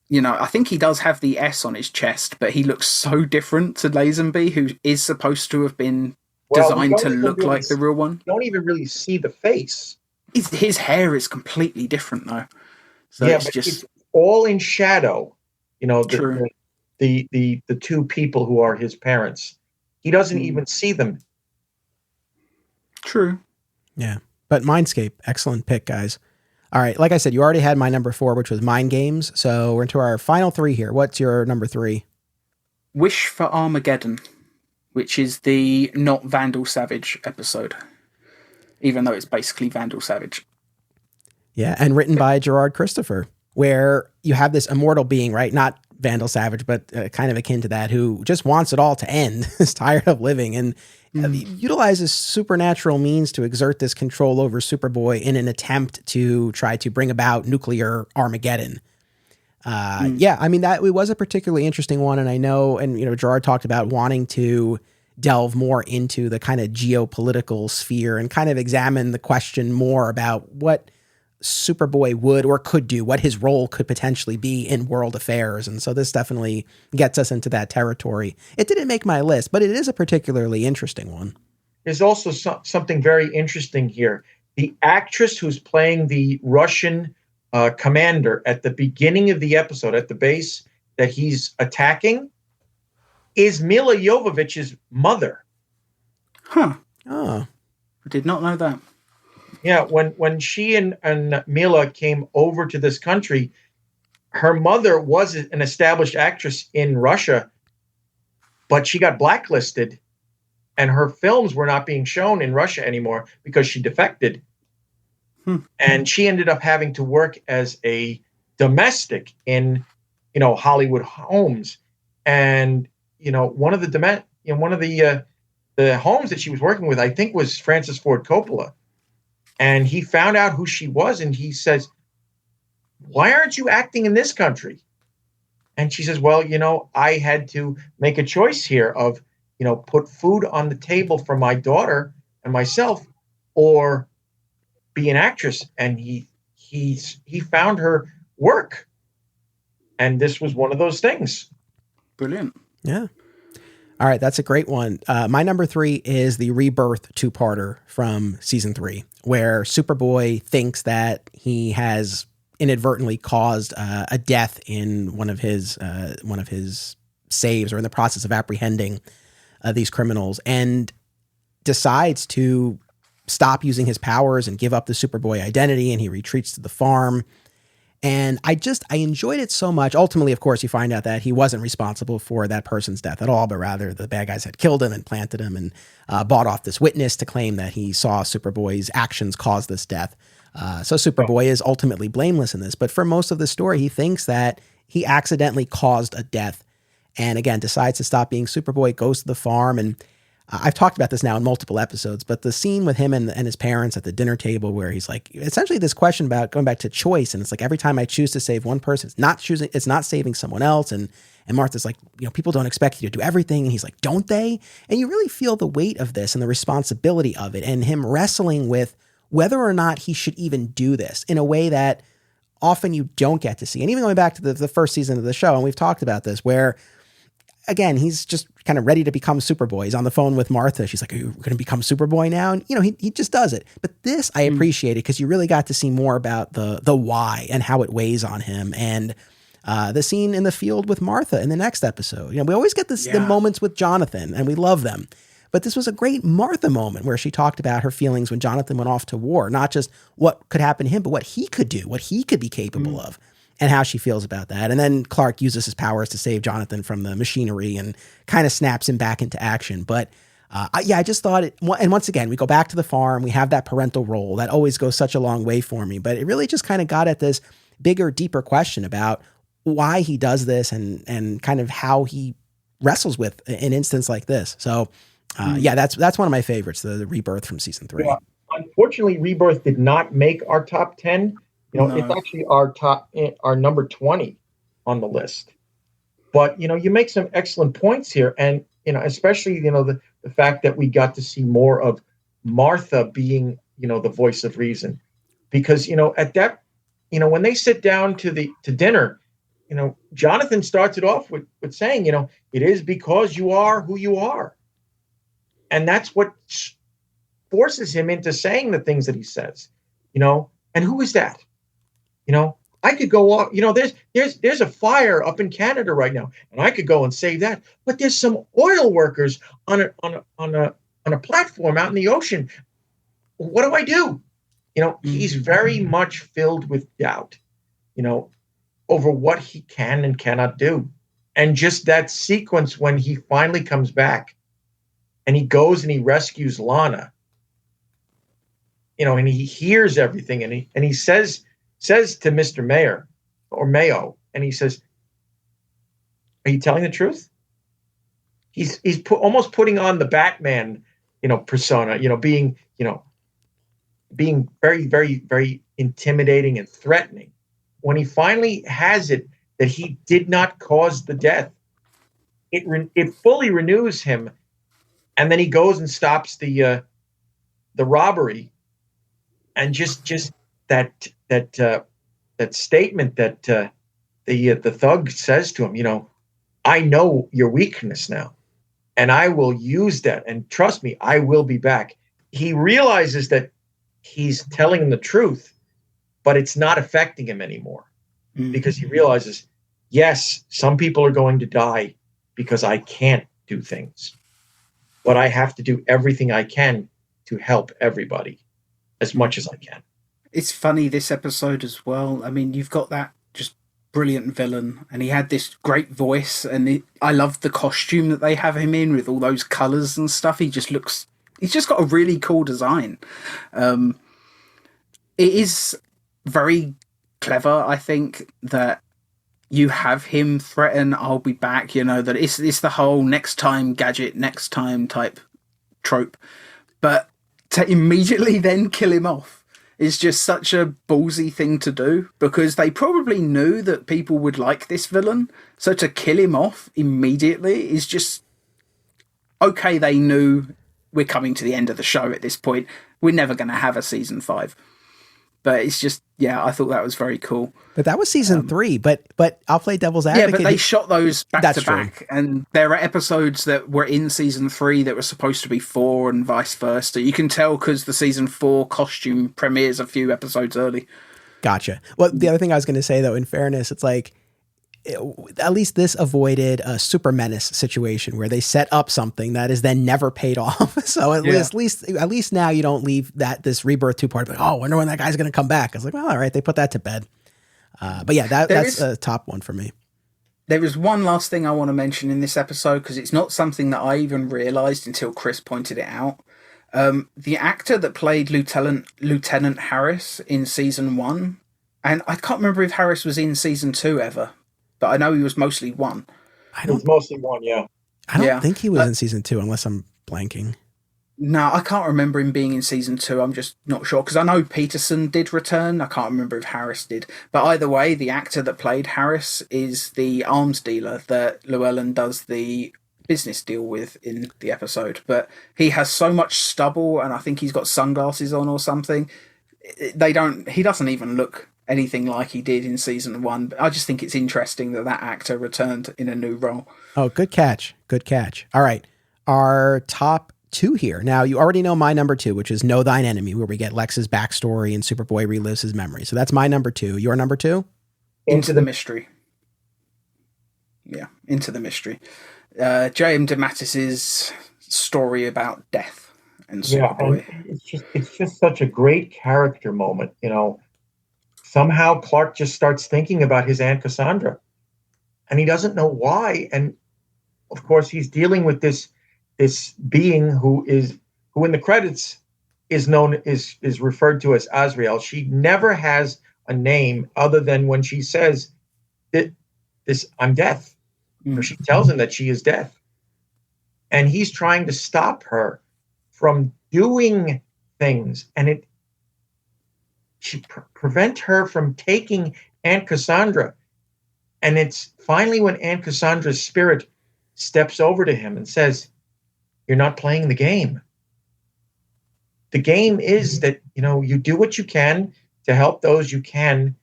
You know, I think he does have the S on his chest, but he looks so different to Lazenby, who is supposed to have been designed to look like the real one. You don't even really see the face. His hair is completely different, though. So yeah, it's all in shadow. You know, the two people who are his parents. He doesn't even see them. True. Yeah. But Mindscape, excellent pick, guys. All right. Like I said, you already had my number 4, which was Mind Games. So we're into our final 3 here. What's your number 3? Wish for Armageddon, which is the not Vandal Savage episode, even though it's basically Vandal Savage. Yeah, and written by Gerard Christopher, where you have this immortal being, right? Not Vandal Savage, but kind of akin to that, who just wants it all to end, is tired of living, and utilizes supernatural means to exert this control over Superboy in an attempt to try to bring about nuclear Armageddon. Yeah, I mean, it was a particularly interesting one, and I know, and you know, Gerard talked about wanting to delve more into the kind of geopolitical sphere and kind of examine the question more about what Superboy would or could do, what his role could potentially be in world affairs. And so this definitely gets us into that territory. It didn't make my list, but it is a particularly interesting one. There's also something very interesting here. The actress who's playing the Russian commander at the beginning of the episode, at the base that he's attacking, is Mila Jovovich's mother. Huh. Oh. I did not know that. Yeah, when she and Mila came over to this country, her mother was an established actress in Russia, but she got blacklisted, and her films were not being shown in Russia anymore because she defected. And she ended up having to work as a domestic in, Hollywood homes. And, one of the homes that she was working with, I think, was Francis Ford Coppola. And he found out who she was, and he says, "Why aren't you acting in this country?" And she says, "Well, I had to make a choice here of, put food on the table for my daughter and myself, or be an actress." And he found her work, and this was one of those things. Brilliant. Yeah. All right, that's a great one. My number 3 is the Rebirth 2-parter from season 3, where Superboy thinks that he has inadvertently caused a death in one of his saves, or in the process of apprehending these criminals, and decides to stop using his powers and give up the Superboy identity, and he retreats to the farm. And I enjoyed it so much. Ultimately, of course, you find out that he wasn't responsible for that person's death at all, but rather the bad guys had killed him and planted him, and bought off this witness to claim that he saw Superboy's actions cause this death. So Superboy is ultimately blameless in this. But for most of the story, he thinks that he accidentally caused a death, and again, decides to stop being Superboy, goes to the farm. And I've talked about this now in multiple episodes, but the scene with him and his parents at the dinner table, where he's like, essentially this question about going back to choice. And it's like, every time I choose to save one person, it's not saving someone else. And Martha's like, people don't expect you to do everything. And he's like, don't they? And you really feel the weight of this and the responsibility of it, and him wrestling with whether or not he should even do this in a way that often you don't get to see. And even going back to the first season of the show, and we've talked about this, where again, he's just kind of ready to become Superboy. He's on the phone with Martha. She's like, "Are you going to become Superboy now?" And, he just does it. But this I appreciated, because you really got to see more about the why and how it weighs on him. And the scene in the field with Martha in the next episode. We always get the moments with Jonathan, and we love them. But this was a great Martha moment, where she talked about her feelings when Jonathan went off to war, not just what could happen to him, but what he could do, what he could be capable of, and how she feels about that. And then Clark uses his powers to save Jonathan from the machinery and kind of snaps him back into action. But I just thought it, and once again, we go back to the farm, we have that parental role that always goes such a long way for me, but it really just kind of got at this bigger, deeper question about why he does this, and kind of how he wrestles with an instance like this. So that's one of my favorites, the Rebirth from season 3. Well, unfortunately, Rebirth did not make our top 10. It's actually our number 20 on the list. But, you make some excellent points here. And, especially, the fact that we got to see more of Martha being, the voice of reason. Because, at that, when they sit down to dinner, Jonathan starts it off with saying, it is because you are who you are. And that's what forces him into saying the things that he says, and who is that? I could go off, there's a fire up in Canada right now, and I could go and save that. But there's some oil workers on a platform out in the ocean. What do I do? He's very much filled with doubt, over what he can and cannot do. And just that sequence when he finally comes back and he goes and he rescues Lana, and he hears everything, and he says to Mr. Mayor or Mayo, and he says, "Are you telling the truth?" He's almost putting on the Batman, persona, being very, very, very intimidating and threatening. When he finally has it that he did not cause the death, it fully renews him, and then he goes and stops the robbery, and just that that statement that the thug says to him, I know your weakness now, and I will use that. And trust me, I will be back. He realizes that he's telling him the truth, but it's not affecting him anymore because he realizes, yes, some people are going to die because I can't do things, but I have to do everything I can to help everybody as much as I can. It's funny, this episode as well. I mean, you've got that just brilliant villain, and he had this great voice, and I love the costume that they have him in with all those colours and stuff. He's just got a really cool design. It is very clever, I think, that you have him threaten, I'll be back, that it's the whole next time gadget, next time type trope. But to immediately then kill him off is just such a ballsy thing to do, because they probably knew that people would like this villain. So to kill him off immediately is just, okay, they knew we're coming to the end of the show at this point. We're never going to have a season 5. But it's just, I thought that was very cool. But that was season 3. But I'll play devil's advocate. Yeah, but they shot those back to back. True. And there are episodes that were in season 3 that were supposed to be 4 and vice versa. You can tell because the season 4 costume premieres a few episodes early. Gotcha. Well, the other thing I was going to say, though, in fairness, it's like, at least this avoided a super menace situation where they set up something that is then never paid off. So at least now you don't leave this Rebirth 2 part like, oh, I wonder when that guy's going to come back. I was like, well, all right, they put that to bed. But yeah, that's a top one for me. There is one last thing I want to mention in this episode, because it's not something that I even realized until Chris pointed it out. The actor that played Lieutenant Harris in season 1, and I can't remember if Harris was in season 2 ever, but I know he was mostly 1. It was mostly 1, yeah. I don't think he was in season 2 unless I'm blanking. No, I can't remember him being in season 2. I'm just not sure, because I know Peterson did return. I can't remember if Harris did. But either way, the actor that played Harris is the arms dealer that Llewellyn does the business deal with in the episode. But he has so much stubble, and I think he's got sunglasses on or something. He doesn't even look anything like he did in season 1. But I just think it's interesting that actor returned in a new role. Oh, good catch. Good catch. All right. Our top 2 here. Now, you already know my number 2, which is Know Thine Enemy, where we get Lex's backstory and Superboy relives his memory. So that's my number 2. Your number 2? Into the Mystery. Yeah, Into the Mystery. J.M. DeMatteis's story about death and Superboy. And it's just such a great character moment, Somehow Clark just starts thinking about his Aunt Cassandra, and he doesn't know why. And of course, he's dealing with this being who in the credits is referred to as Azrael. She never has a name other than when she says that I'm death. Or she tells him that she is death. And he's trying to stop her from doing things, and prevent her from taking Aunt Cassandra. And it's finally when Aunt Cassandra's spirit steps over to him and says, "You're not playing the game. The game is that, you do what you can to help those you can."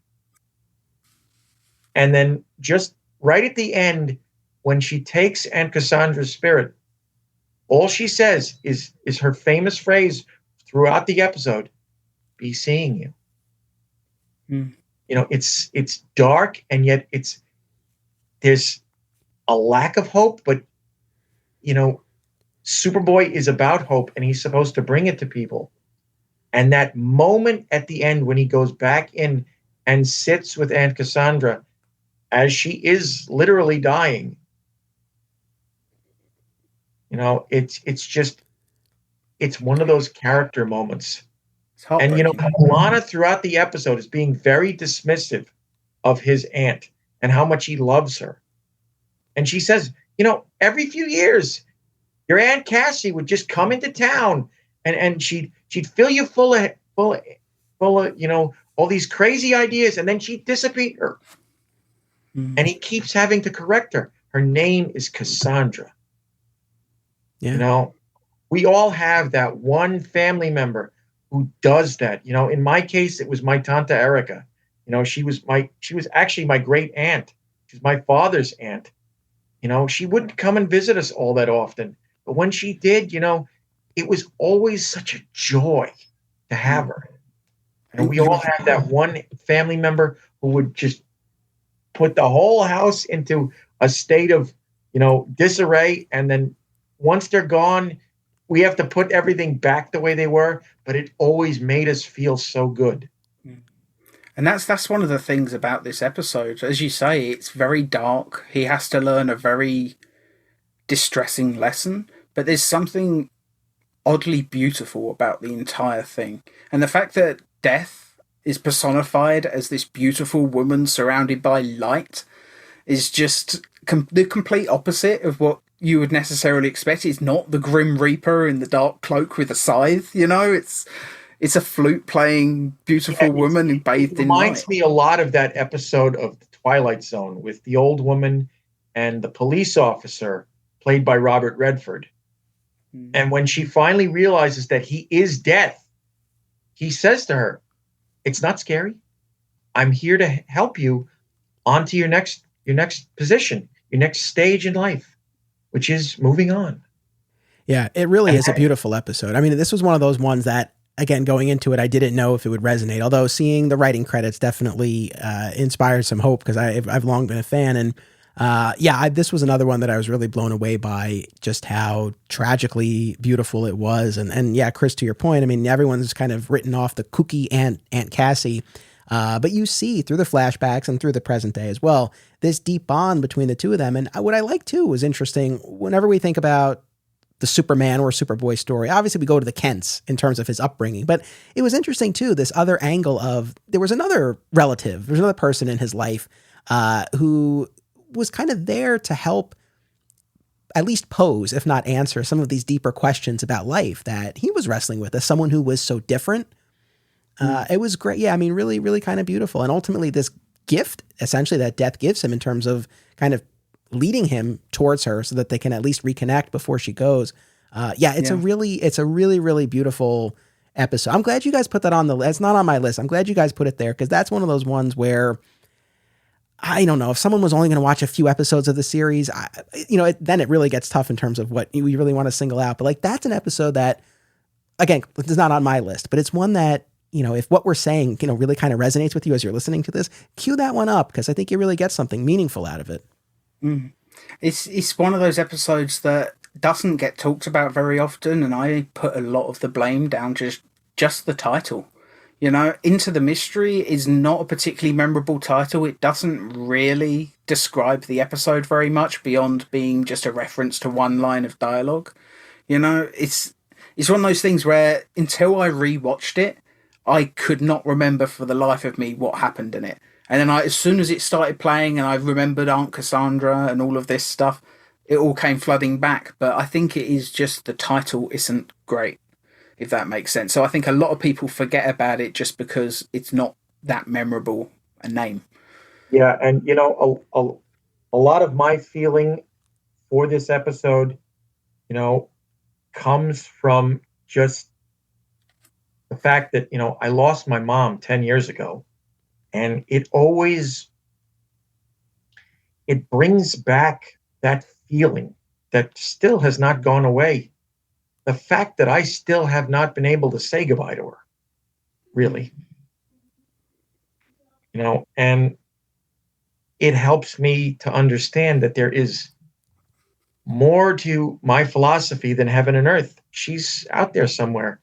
And then just right at the end, when she takes Aunt Cassandra's spirit, all she says is her famous phrase throughout the episode, "Be seeing you." It's dark, and yet there's a lack of hope, but Superboy is about hope, and he's supposed to bring it to people. And that moment at the end when he goes back in and sits with Aunt Cassandra as she is literally dying, it's one of those character moments. And Lana throughout the episode is being very dismissive of his aunt and how much he loves her. And she says, every few years, your Aunt Cassie would just come into town and she'd fill you full of all these crazy ideas, and then she'd disappear. And he keeps having to correct her. Her name is Cassandra. Yeah. We all have that one family member who does that. In my case, it was my Tanta Erica. She was actually my great aunt. She's my father's aunt. She wouldn't come and visit us all that often. But when she did, it was always such a joy to have her. And we all had that one family member who would just put the whole house into a state of, disarray. And then once they're gone, we have to put everything back the way they were. But it always made us feel so good. And that's one of the things about this episode. As you say, it's very dark. He has to learn a very distressing lesson. But there's something oddly beautiful about the entire thing. And the fact that death is personified as this beautiful woman surrounded by light is just the complete opposite of what you would necessarily expect. It's not the Grim Reaper in the dark cloak with a scythe, It's a flute-playing beautiful woman who bathed in light. It reminds me a lot of that episode of The Twilight Zone with the old woman and the police officer played by Robert Redford. And when she finally realizes that he is death, he says to her, "It's not scary. I'm here to help you onto your next position, your next stage in life, which is moving on." Yeah, it really is a beautiful episode. I mean, this was one of those ones that, again, going into it, I didn't know if it would resonate, although seeing the writing credits definitely inspired some hope because I've long been a fan. And this was another one that I was really blown away by just how tragically beautiful it was. And yeah, Chris, to your point, I mean, everyone's kind of written off the kooky Aunt Cassie, but you see through the flashbacks and through the present day as well, this deep bond between the two of them. And what I like too was interesting, whenever we think about the Superman or Superboy story, obviously we go to the Kents in terms of his upbringing, but it was interesting too, this other angle of there was another relative, there's another person in his life who was kind of there to help at least pose, if not answer, some of these deeper questions about life that he was wrestling with as someone who was so different. It was great. Yeah, I mean, really, really kind of beautiful. And ultimately this gift, essentially, that death gives him in terms of kind of leading him towards her so that they can at least reconnect before she goes. It's a really, really beautiful episode. I'm glad you guys put that on the list. It's not on my list. I'm glad you guys put it there because that's one of those ones where I don't know if someone was only going to watch a few episodes of the series, then it really gets tough in terms of what you really want to single out. But like, that's an episode that, again, it's not on my list, but it's one that, if what we're saying, really kind of resonates with you as you're listening to this, cue that one up because I think you really get something meaningful out of it. Mm. It's one of those episodes that doesn't get talked about very often, and I put a lot of the blame down just the title. Into the Mystery is not a particularly memorable title. It doesn't really describe the episode very much beyond being just a reference to one line of dialogue. It's one of those things where until I rewatched it, I could not remember for the life of me what happened in it. And then as soon as it started playing and I remembered Aunt Cassandra and all of this stuff, it all came flooding back. But I think it is just the title isn't great, if that makes sense. So I think a lot of people forget about it just because it's not that memorable a name. Yeah, and a lot of my feeling for this episode, comes from just the fact that, I lost my mom 10 years ago. And it brings back that feeling that still has not gone away. The fact that I still have not been able to say goodbye to her, really. And it helps me to understand that there is more to my philosophy than heaven and earth. She's out there somewhere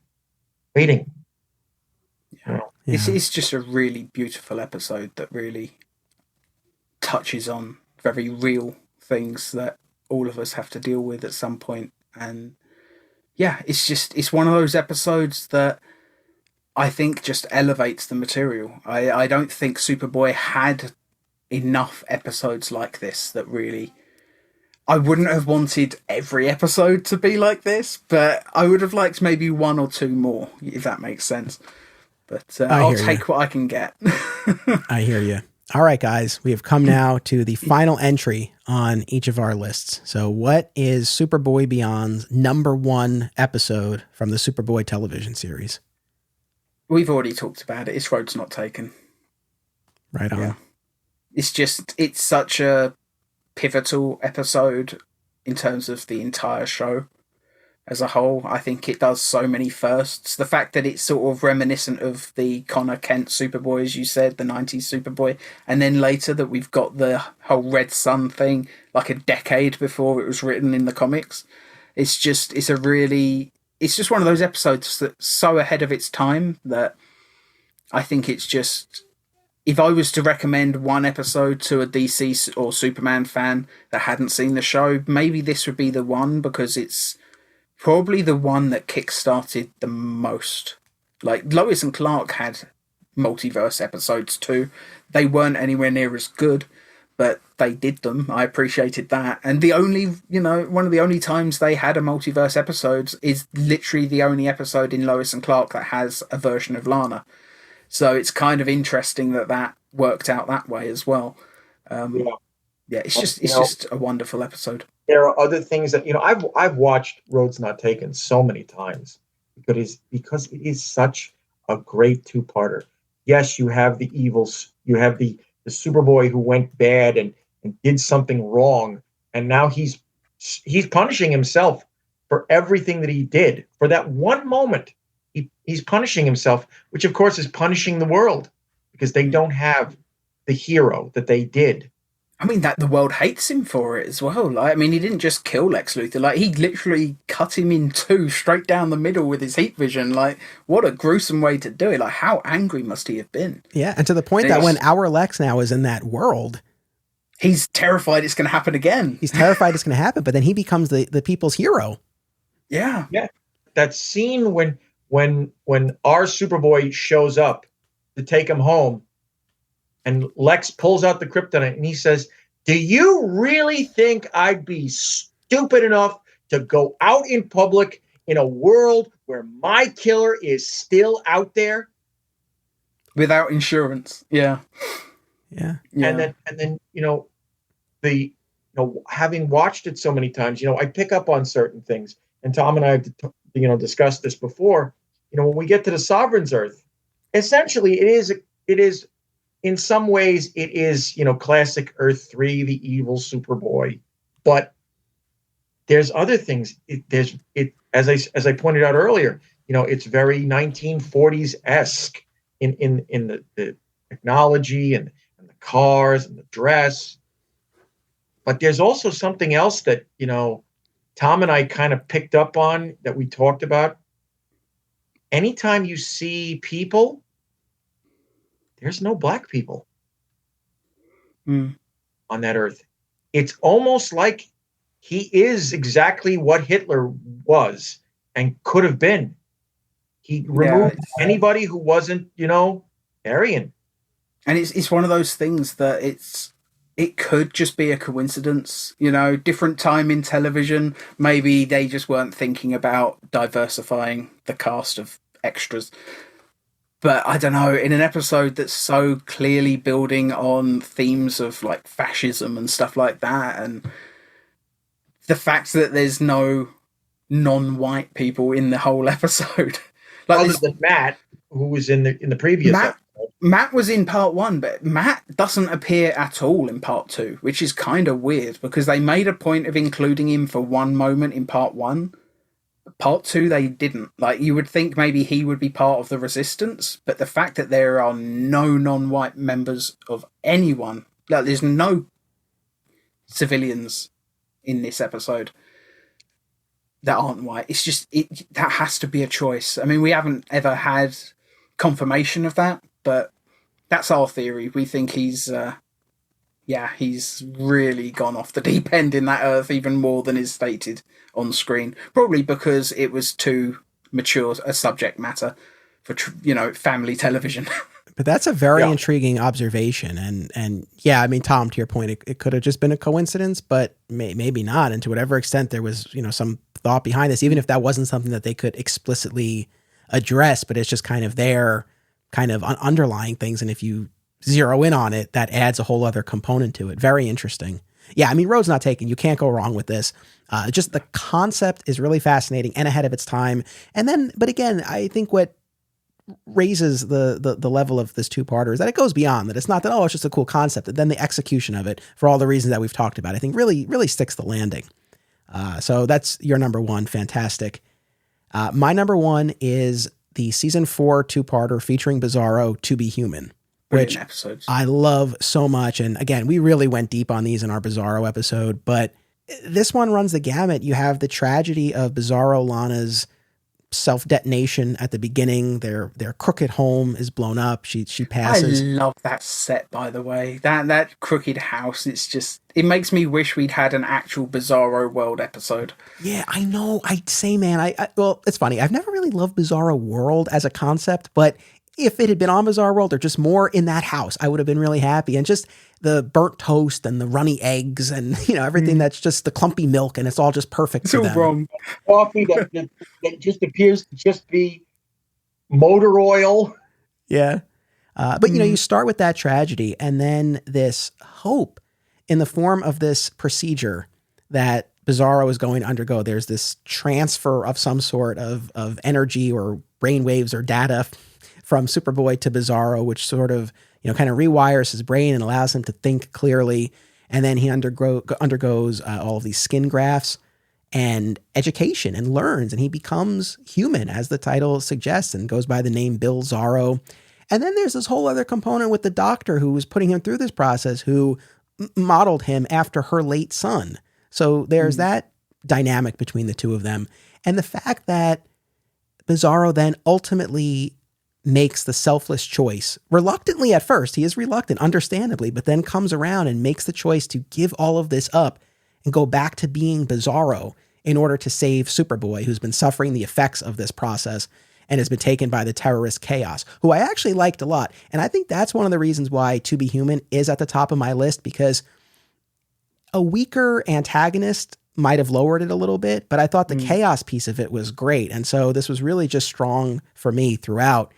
waiting. Yeah. It's just a really beautiful episode that really touches on very real things that all of us have to deal with at some point. And yeah, it's one of those episodes that I think just elevates the material. I don't think Superboy had enough episodes like this that really... I wouldn't have wanted every episode to be like this, but I would have liked maybe one or two more, if that makes sense. But I'll take what I can get. I hear you. All right, guys, we have come now to the final entry on each of our lists. So what is Superboy Beyond's number one episode from the Superboy television series? We've already talked about it. It's Road's Not Taken. Right on. Yeah. It's such a pivotal episode in terms of the entire show as a whole. I think it does so many firsts. The fact that it's sort of reminiscent of the Connor Kent Superboy, as you said, the 90s Superboy, and then later that we've got the whole Red Sun thing like a decade before it was written in the comics. It's just one of those episodes that's so ahead of its time that I think it's just, if I was to recommend one episode to a DC or Superman fan that hadn't seen the show, maybe this would be the one, because it's probably the one that kickstarted the most. Like, Lois and Clark had multiverse episodes too. They weren't anywhere near as good, but they did them. I appreciated that. And the only, one of the only times they had a multiverse episode is literally the only episode in Lois and Clark that has a version of Lana. So it's kind of interesting that worked out that way as well. It's just a wonderful episode. There are other things that, I've watched Road's Not Taken so many times because it is such a great two-parter. Yes, you have the evils, you have the Superboy who went bad and did something wrong, and now he's punishing himself for everything that he did. For that one moment, he's punishing himself, which of course is punishing the world because they don't have the hero that they did. I mean, that the world hates him for it as well. Like, I mean, he didn't just kill Lex Luthor. Like, he literally cut him in two straight down the middle with his heat vision. Like, what a gruesome way to do it. Like, how angry must he have been? Yeah, and to the point that when our Lex now is in that world, he's terrified it's going to happen again. He's terrified it's going to happen, but then he becomes the people's hero. Yeah. Yeah. That scene when our Superboy shows up to take him home, and Lex pulls out the kryptonite and he says, "Do you really think I'd be stupid enough to go out in public in a world where my killer is still out there?" Without insurance. Yeah. Yeah. And then, having watched it so many times, I pick up on certain things. And Tom and I have, discussed this before. When we get to the Sovereign's Earth, essentially it is in some ways, it is, classic Earth 3, the evil Superboy. But there's other things. As I pointed out earlier, it's very 1940s-esque in the technology and the cars and the dress. But there's also something else that, Tom and I kind of picked up on that we talked about. Anytime you see people, there's no black people on that Earth. It's almost like he is exactly what Hitler was and could have been. He removed anybody who wasn't, Aryan. And it's one of those things that it could just be a coincidence, different time in television. Maybe they just weren't thinking about diversifying the cast of extras. But I don't know, in an episode that's so clearly building on themes of like fascism and stuff like that, and the fact that there's no non-white people in the whole episode. Like, other than Matt, who was in the previous episode. Matt was in part 1, but Matt doesn't appear at all in part 2, which is kind of weird because they made a point of including him for one moment in part 1. Part 2, they didn't. Like, you would think maybe he would be part of the resistance, but the fact that there are no non-white members of anyone, like there's no civilians in this episode that aren't white. It's just, that has to be a choice. I mean, we haven't ever had confirmation of that, but that's our theory. We think he's really gone off the deep end in that Earth even more than is stated on screen. Probably because it was too mature a subject matter for, family television. But that's a very intriguing observation. And yeah, I mean, Tom, to your point, it could have just been a coincidence, but maybe not. And to whatever extent there was, some thought behind this, even if that wasn't something that they could explicitly address, but it's just kind of their kind of underlying things. And if you zero in on it, that adds a whole other component to it. Very interesting. Yeah, I mean, Road's Not Taken. You can't go wrong with this. Just the concept is really fascinating and ahead of its time. And then, but again, I think what raises the level of this two-parter is that it goes beyond that. It's not that, oh, it's just a cool concept. And then the execution of it, for all the reasons that we've talked about, I think really sticks the landing. So that's your number one. Fantastic. My number one is the season 4 two-parter featuring Bizarro, To Be Human, which episodes. I love so much. And again, we really went deep on these in our Bizarro episode, but this one runs the gamut. You have the tragedy of Bizarro Lana's self-detonation at the beginning. Their crooked home is blown up. She passes. I love that set, by the way. That crooked house. It makes me wish we'd had an actual Bizarro World episode. Yeah, I know. I'd say, man, well, it's funny. I've never really loved Bizarro World as a concept, but if it had been on Bizarro World or just more in that house, I would have been really happy. And just the burnt toast and the runny eggs and, everything that's just the clumpy milk and it's all just perfect for them. Wrong. Coffee that just appears to just be motor oil. Yeah. But, you start with that tragedy and then this hope in the form of this procedure that Bizarro is going to undergo. There's this transfer of some sort of energy or brainwaves or data from Superboy to Bizarro, which sort of, kind of rewires his brain and allows him to think clearly. And then he undergoes all of these skin grafts and education and learns, and he becomes human, as the title suggests, and goes by the name Bill Zarro. And then there's this whole other component with the doctor who was putting him through this process, who modeled him after her late son. So there's that dynamic between the two of them. And the fact that Bizarro then ultimately makes the selfless choice, reluctantly at first, he is reluctant, understandably, but then comes around and makes the choice to give all of this up and go back to being Bizarro in order to save Superboy, who's been suffering the effects of this process and has been taken by the terrorist Chaos, who I actually liked a lot. And I think that's one of the reasons why To Be Human is at the top of my list, because a weaker antagonist might have lowered it a little bit, but I thought the Chaos piece of it was great. And so this was really just strong for me throughout.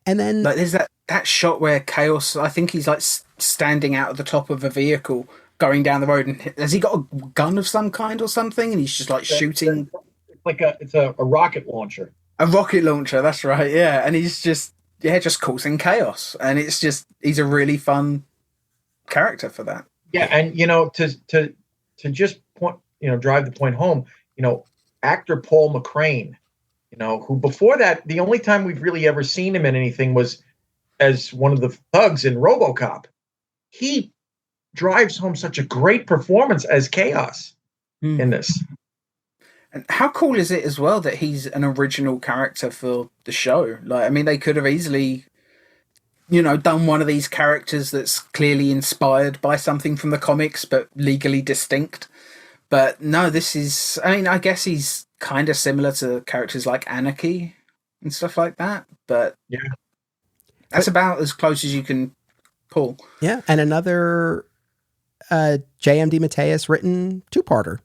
And then there's that shot where Chaos, I think he's like standing out at the top of a vehicle going down the road, and has he got a gun of some kind or something? And he's just like shooting. It's a rocket launcher. A rocket launcher, that's right, yeah. And he's just causing chaos. And it's just, he's a really fun character for that. Yeah, and to just point, drive the point home, actor Paul McCrane, who before that, the only time we've really ever seen him in anything was as one of the thugs in RoboCop. He drives home such a great performance as Chaos in this. And how cool is it as well that he's an original character for the show? Like, I mean, they could have easily, done one of these characters that's clearly inspired by something from the comics, but legally distinct. But no, this is, I guess he's kind of similar to characters like Anarchy and stuff like that. But yeah, that's about as close as you can pull. Yeah. And another J.M. DeMatteis written two-parter.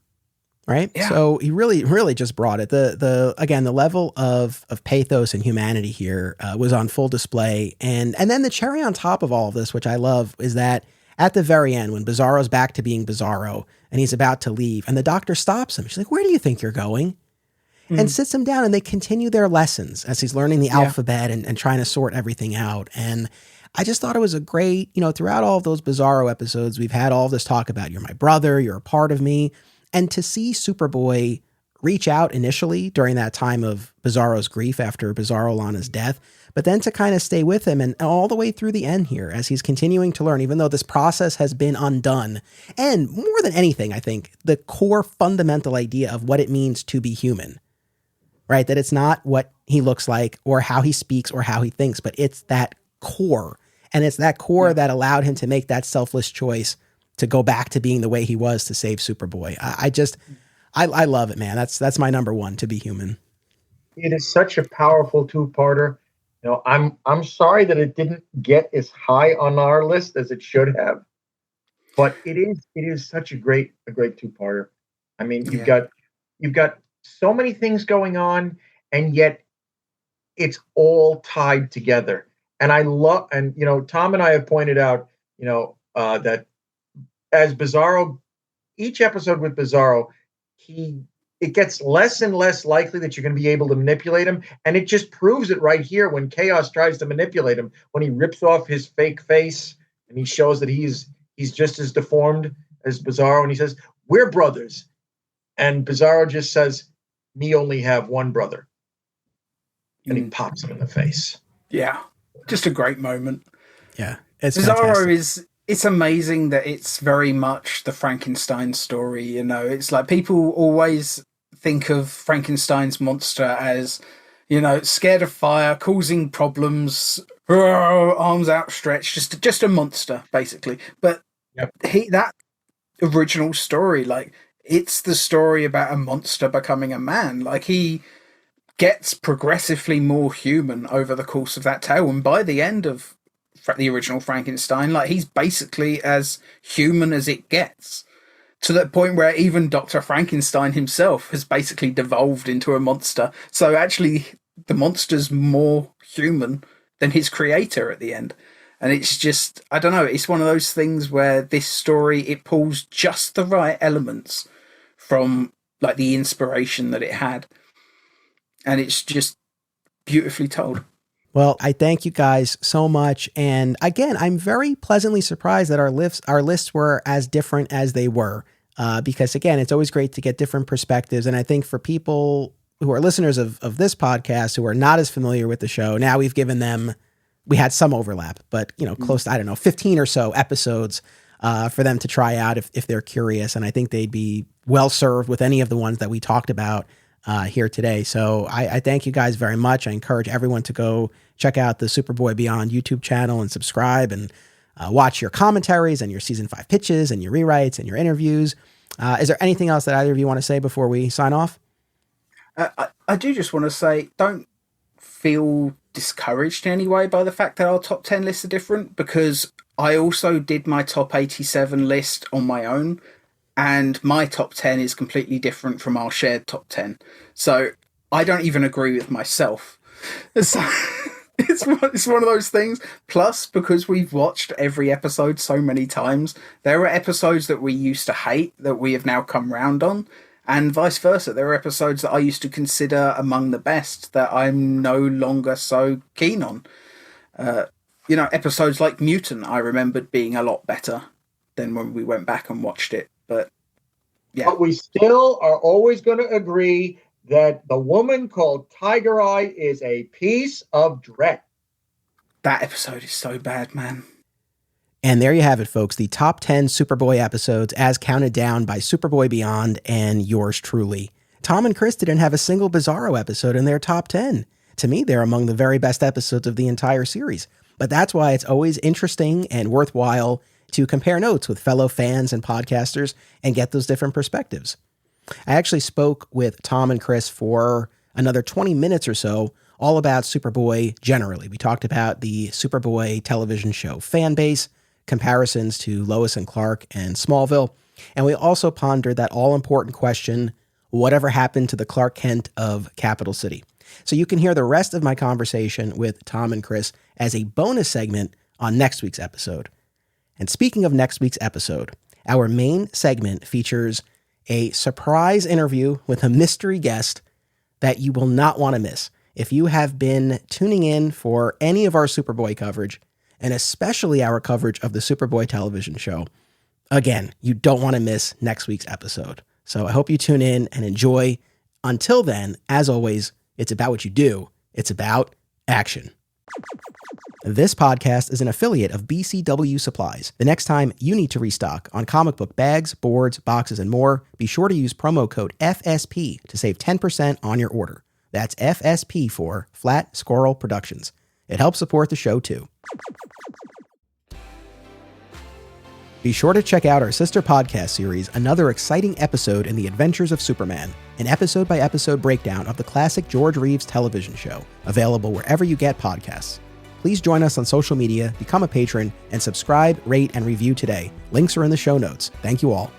Right. Yeah. So he really just brought it. Again, the level of pathos and humanity here was on full display. And then the cherry on top of all of this, which I love, is that at the very end, when Bizarro's back to being Bizarro and he's about to leave and the doctor stops him, she's like, "Where do you think you're going?" And sits him down, and they continue their lessons as he's learning the alphabet and trying to sort everything out. And I just thought it was a great, throughout all of those Bizarro episodes, we've had all this talk about, you're my brother, you're a part of me. And to see Superboy reach out initially during that time of Bizarro's grief after Bizarro Lana's death, but then to kind of stay with him and all the way through the end here as he's continuing to learn, even though this process has been undone. And more than anything, I think the core fundamental idea of what it means to be human, right? That it's not what he looks like or how he speaks or how he thinks, but it's that core. And it's that core that allowed him to make that selfless choice to go back to being the way he was to save Superboy. I love it, man. That's my number one, To Be Human. It is such a powerful two-parter. I'm sorry that it didn't get as high on our list as it should have, but it is such a great two-parter. I mean, you've got so many things going on, and yet it's all tied together. And I love, and Tom and I have pointed out, that as Bizarro, each episode with Bizarro, he it gets less and less likely that you're going to be able to manipulate him. And it just proves it right here when Chaos tries to manipulate him, when he rips off his fake face and he shows that he's just as deformed as Bizarro. And he says, "We're brothers." And Bizarro just says, "Me only have one brother." And he pops him in the face. Yeah. Just a great moment. Yeah. It's Bizarro it's amazing that it's very much the Frankenstein story, you know. It's like people always think of Frankenstein's monster as, you know, scared of fire, causing problems, arms outstretched, just a monster, basically. But that original story, like, it's the story about a monster becoming a man. Like, he gets progressively more human over the course of that tale, and by the end of the original Frankenstein, like, he's basically as human as it gets, to that point where even Dr. Frankenstein himself has basically devolved into a monster. So actually the monster's more human than his creator at the end. And it's just, I don't know, it's one of those things where this story, it pulls just the right elements from, like, the inspiration that it had, and it's just beautifully told. Well, I thank you guys so much. And again, I'm very pleasantly surprised that our lists were as different as they were, because again, it's always great to get different perspectives. And I think for people who are listeners of this podcast, who are not as familiar with the show, now we've given them, we had some overlap, but, you know, close to, I don't know, 15 or so episodes for them to try out if they're curious. And I think they'd be well served with any of the ones that we talked about here today. So I thank you guys very much. I encourage everyone to go check out the Superboy Beyond YouTube channel and subscribe and watch your commentaries and your season 5 pitches and your rewrites and your interviews. Is there anything else that either of you want to say before we sign off? I do just want to say, don't feel discouraged in any way by the fact that our top 10 lists are different, because I also did my top 87 list on my own, and my top 10 is completely different from our shared top 10. So I don't even agree with myself. So it's one of those things. Plus, because we've watched every episode so many times, there are episodes that we used to hate that we have now come round on, and vice versa. There are episodes that I used to consider among the best that I'm no longer so keen on. You know, episodes like Mutant, I remembered being a lot better than when we went back and watched it. But yeah. But we still are always going to agree that the woman called Tiger Eye is a piece of dreck. That episode is so bad, man. And there you have it, folks. The top 10 Superboy episodes as counted down by Superboy Beyond and yours truly. Tom and Chris didn't have a single Bizarro episode in their top 10. To me, they're among the very best episodes of the entire series. But that's why it's always interesting and worthwhile to compare notes with fellow fans and podcasters and get those different perspectives. I actually spoke with Tom and Chris for another 20 minutes or so, all about Superboy generally. We talked about the Superboy television show fan base, comparisons to Lois and Clark and Smallville, and we also pondered that all-important question, whatever happened to the Clark Kent of Capital City? So you can hear the rest of my conversation with Tom and Chris as a bonus segment on next week's episode. And speaking of next week's episode, our main segment features a surprise interview with a mystery guest that you will not want to miss. If you have been tuning in for any of our Superboy coverage, and especially our coverage of the Superboy television show, again, you don't want to miss next week's episode. So I hope you tune in and enjoy. Until then, as always, it's about what you do. It's about action. This podcast is an affiliate of BCW Supplies. The next time you need to restock on comic book bags, boards, boxes, and more, be sure to use promo code FSP to save 10% on your order. That's FSP for Flat Squirrel Productions. It helps support the show too. Be sure to check out our sister podcast series, Another Exciting Episode in the Adventures of Superman, an episode-by-episode breakdown of the classic George Reeves television show, available wherever you get podcasts. Please join us on social media, become a patron, and subscribe, rate, and review today. Links are in the show notes. Thank you all.